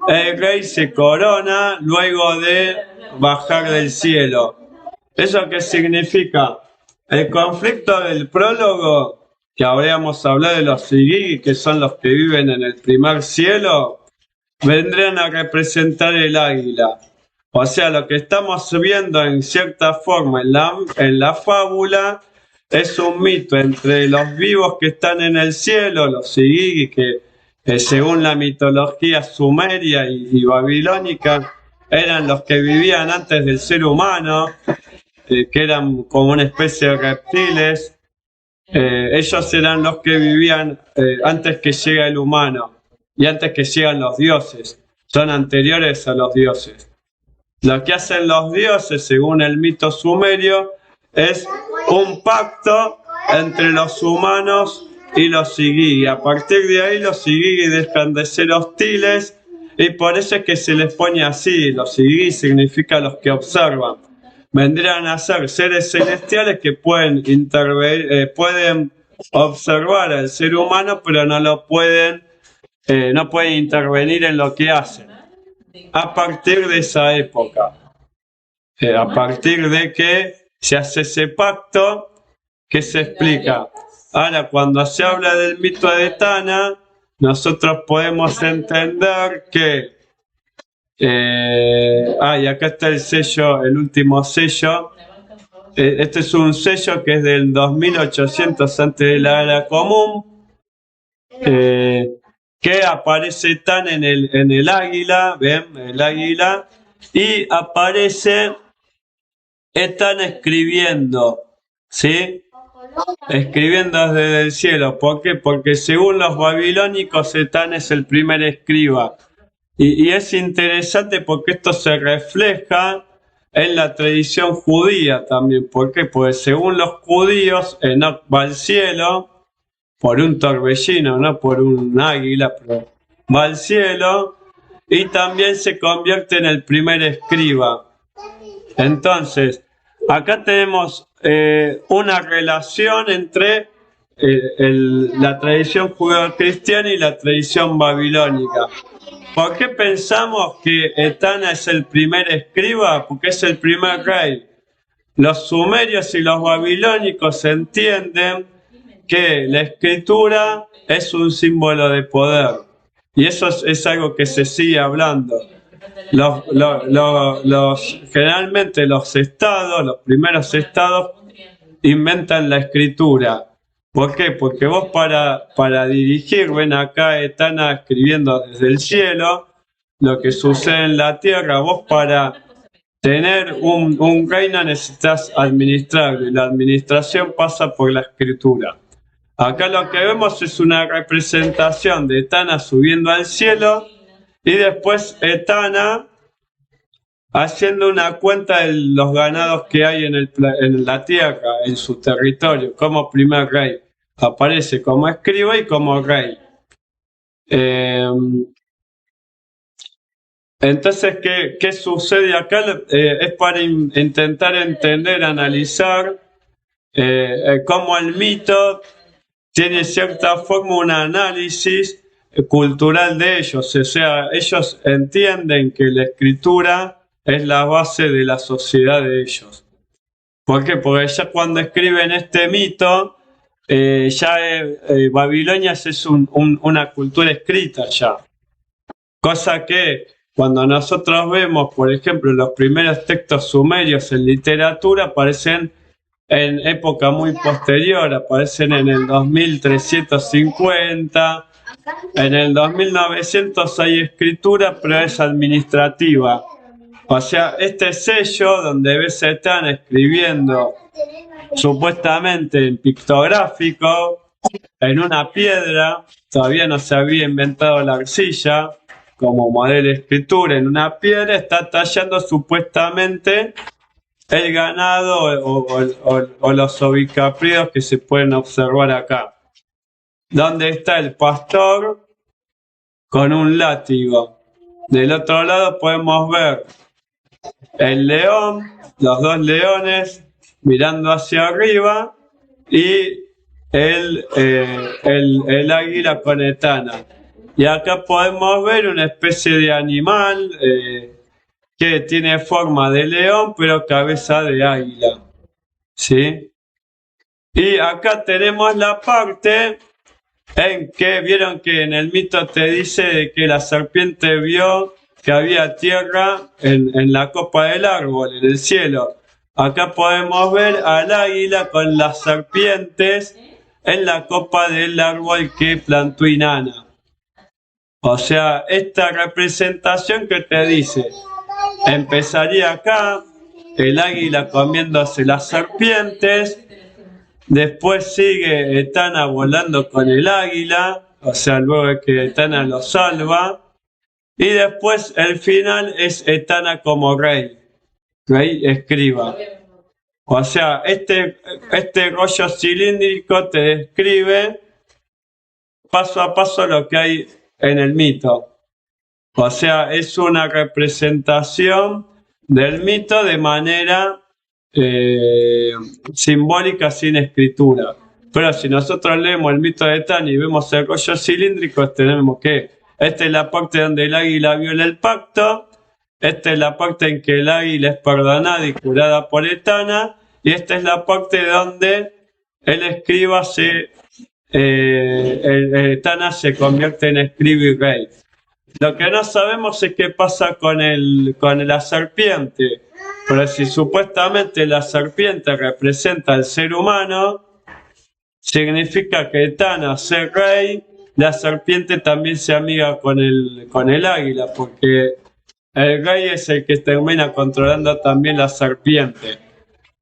el rey se corona luego de bajar del cielo. ¿Eso qué significa? El conflicto del prólogo, que habríamos hablado de los Sigigi, que son los que viven en el primer cielo, vendrían a representar el águila. O sea, lo que estamos viendo en cierta forma en la fábula es un mito entre los vivos que están en el cielo, los Sigigi, que según la mitología sumeria y babilónica eran los que vivían antes del ser humano, que eran como una especie de reptiles. Ellos eran los que vivían antes que llegue el humano y antes que llegan los dioses. Son anteriores a los dioses. Lo que hacen los dioses, según el mito sumerio, es un pacto entre los humanos y los Igigi. A partir de ahí los Igigi dejan de ser hostiles y por eso es que se les pone así. Los Igigi significa los que observan. Vendrían a ser seres celestiales que pueden pueden observar al ser humano, pero no pueden intervenir en lo que hacen. A partir de esa época, a partir de que se hace ese pacto, que se explica. Ahora, cuando se habla del mito de Etana, nosotros podemos entender que y acá está el sello, el último sello. Este es un sello que es del 2800 antes de la era común, que aparece tan en el águila, ¿ven? El águila, y aparece están escribiendo, ¿sí? Escribiendo desde el cielo. ¿Por qué? Porque según los babilónicos, Etán es el primer escriba. Y es interesante porque esto se refleja en la tradición judía también. ¿Por qué? Pues según los judíos, Enoc va al cielo por un torbellino, no por un águila, pero va al cielo y también se convierte en el primer escriba. Entonces, acá tenemos una relación entre la tradición judeo-cristiana y la tradición babilónica. ¿Por qué pensamos que Etana es el primer escriba? Porque es el primer rey. Los sumerios y los babilónicos entienden que la escritura es un símbolo de poder. Y eso es algo que se sigue hablando. Generalmente los primeros estados, inventan la escritura. ¿Por qué? Porque vos para dirigir, ven acá Etana escribiendo desde el cielo, lo que sucede en la tierra, vos para tener un reino necesitas administrarlo y la administración pasa por la escritura. Acá lo que vemos es una representación de Etana subiendo al cielo y después Etana haciendo una cuenta de los ganados que hay en la tierra, en su territorio, como primer rey. Aparece como escriba y como rey. Entonces, ¿qué sucede acá? Es para intentar entender, analizar cómo el mito tiene cierta forma un análisis cultural de ellos. O sea, ellos entienden que la escritura es la base de la sociedad de ellos. ¿Por qué? Porque ya cuando escriben este mito, Babilonia es una cultura escrita ya. Cosa que cuando nosotros vemos, por ejemplo, los primeros textos sumerios en literatura aparecen en época muy posterior, aparecen en el 2350, En el 2900 hay escritura, pero es administrativa. O sea, este sello donde ves a Etana escribiendo supuestamente en pictográfico, en una piedra, todavía no se había inventado la arcilla como modelo de escritura, en una piedra está tallando supuestamente el ganado o los ovicaprios que se pueden observar acá. Donde está el pastor con un látigo. Del otro lado podemos ver el león, los dos leones mirando hacia arriba y el águila con Etana. Y acá podemos ver una especie de animal que tiene forma de león pero cabeza de águila. ¿Sí? Y acá tenemos la parte en que vieron que en el mito te dice que la serpiente vio que había tierra en la copa del árbol, en el cielo. Acá podemos ver al águila con las serpientes en la copa del árbol que plantó Inanna. O sea, esta representación que te dice, empezaría acá, el águila comiéndose las serpientes, después sigue Etana volando con el águila, o sea, luego de que Etana lo salva, y después el final es Etana como rey escriba. O sea, este rollo cilíndrico te describe paso a paso lo que hay en el mito. O sea, es una representación del mito de manera simbólica sin escritura. Pero si nosotros leemos el mito de Etana y vemos el rollo cilíndrico, tenemos que esta es la parte donde el águila viola el pacto, esta es la parte en que el águila es perdonada y curada por Etana, y esta es la parte donde el escriba Etana se convierte en escriba y rey. Lo que no sabemos es qué pasa con la serpiente. Pero si supuestamente la serpiente representa al ser humano, significa que Etana, ser rey, la serpiente también se amiga con el águila, porque el rey es el que termina controlando también la serpiente.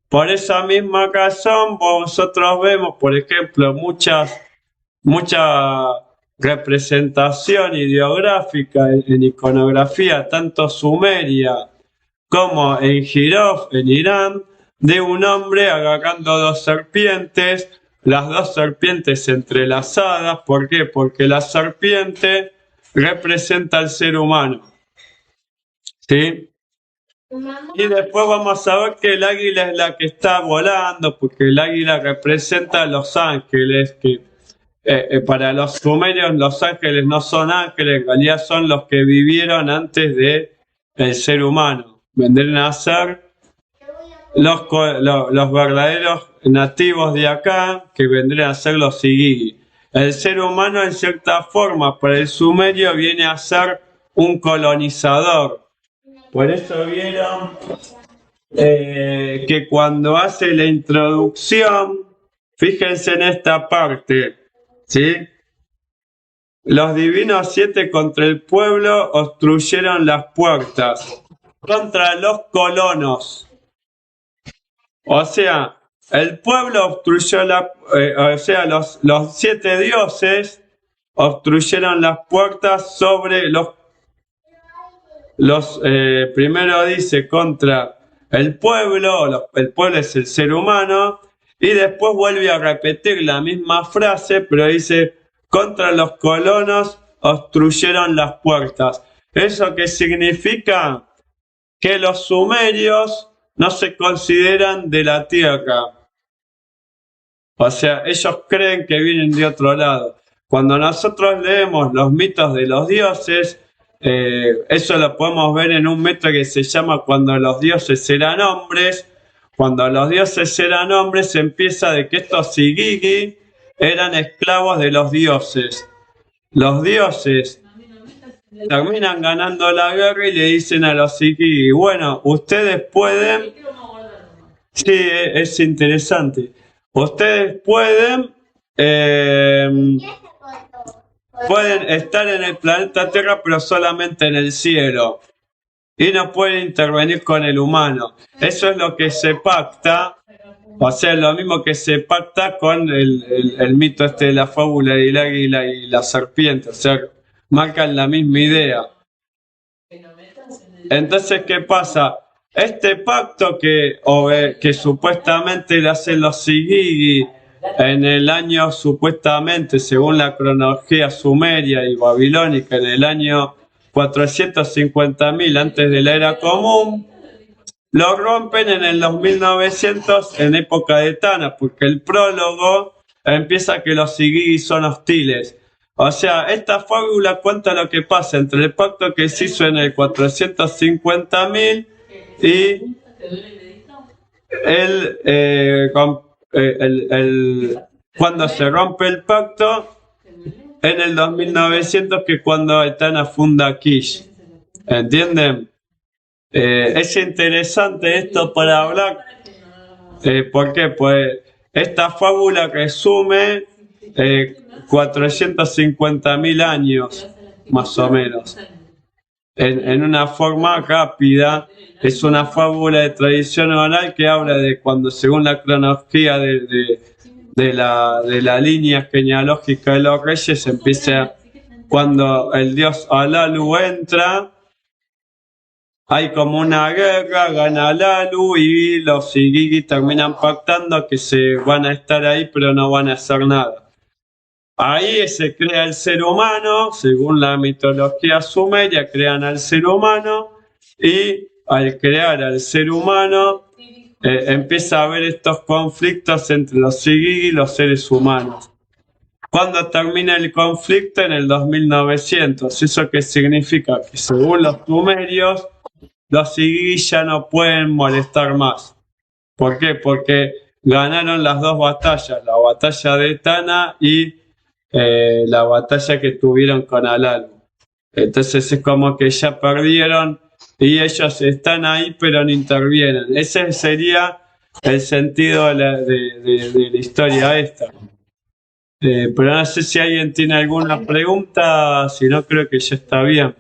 Por esa misma razón, vosotros vemos, por ejemplo, mucha representación ideográfica en iconografía, tanto sumeria como en Jirov, en Irán, de un hombre agarrando dos serpientes, las dos serpientes entrelazadas. ¿Por qué? Porque la serpiente representa al ser humano. ¿Sí? Y después vamos a ver que el águila es la que está volando, porque el águila representa a los ángeles, que para los sumerios los ángeles no son ángeles, en realidad son los que vivieron antes del ser humano. Vendrían a ser los verdaderos nativos de acá, que vendrían a ser los Igigi. El ser humano, en cierta forma, para el sumerio viene a ser un colonizador. Por eso vieron que cuando hace la introducción, fíjense en esta parte, ¿sí? Los divinos 7 contra el pueblo obstruyeron las puertas, contra los colonos. O sea, el pueblo obstruyó los 7 dioses obstruyeron las puertas sobre primero dice contra el pueblo es el ser humano, y después vuelve a repetir la misma frase, pero dice contra los colonos obstruyeron las puertas. ¿Eso qué significa? Que los sumerios no se consideran de la tierra. O sea, ellos creen que vienen de otro lado. Cuando nosotros leemos los mitos de los dioses, eso lo podemos ver en un mito que se llama Cuando los dioses eran hombres. Cuando los dioses eran hombres, empieza de que estos Igigi eran esclavos de los dioses. Los dioses terminan ganando la guerra y le dicen a los Igigi, bueno, ustedes pueden... Sí, es interesante. Ustedes pueden pueden estar en el planeta Tierra, pero solamente en el cielo. Y no pueden intervenir con el humano. Eso es lo que se pacta, o sea, lo mismo que se pacta con el mito este de la fábula del águila y la serpiente, o sea, marcan la misma idea. Entonces, ¿qué pasa? Este pacto que supuestamente le hacen los Sigigi en el año, supuestamente, según la cronología sumeria y babilónica, en el año 450.000 antes de la era común, lo rompen en el 2900 en época de Tana, porque el prólogo empieza que los Sigigi son hostiles. O sea, esta fábula cuenta lo que pasa entre el pacto que se hizo en el 450.000 y cuando se rompe el pacto en el 2900, que cuando Etana funda Kish. ¿Entienden? Es interesante esto para hablar. ¿Por qué? Pues esta fábula resume 450.000 años, más o menos. En una forma rápida, es una fábula de tradición oral que habla de cuando, según la cronología de la línea genealógica de los reyes, empieza cuando el dios Alalu entra. Hay como una guerra, gana Alalu y los Sigigi terminan pactando que se van a estar ahí pero no van a hacer nada. Ahí se crea el ser humano, según la mitología sumeria, crean al ser humano y al crear al ser humano empieza a haber estos conflictos entre los Sigigi y los seres humanos. ¿Cuándo termina el conflicto? En el 2900. ¿Eso qué significa? Que según los sumerios, los Sigigi ya no pueden molestar más. ¿Por qué? Porque ganaron las dos batallas, la batalla de Tana y la batalla que tuvieron con Alalu. Entonces es como que ya perdieron y ellos están ahí pero no intervienen. Ese sería el sentido de la historia esta. Pero no sé si alguien tiene alguna pregunta, si no creo que ya está bien.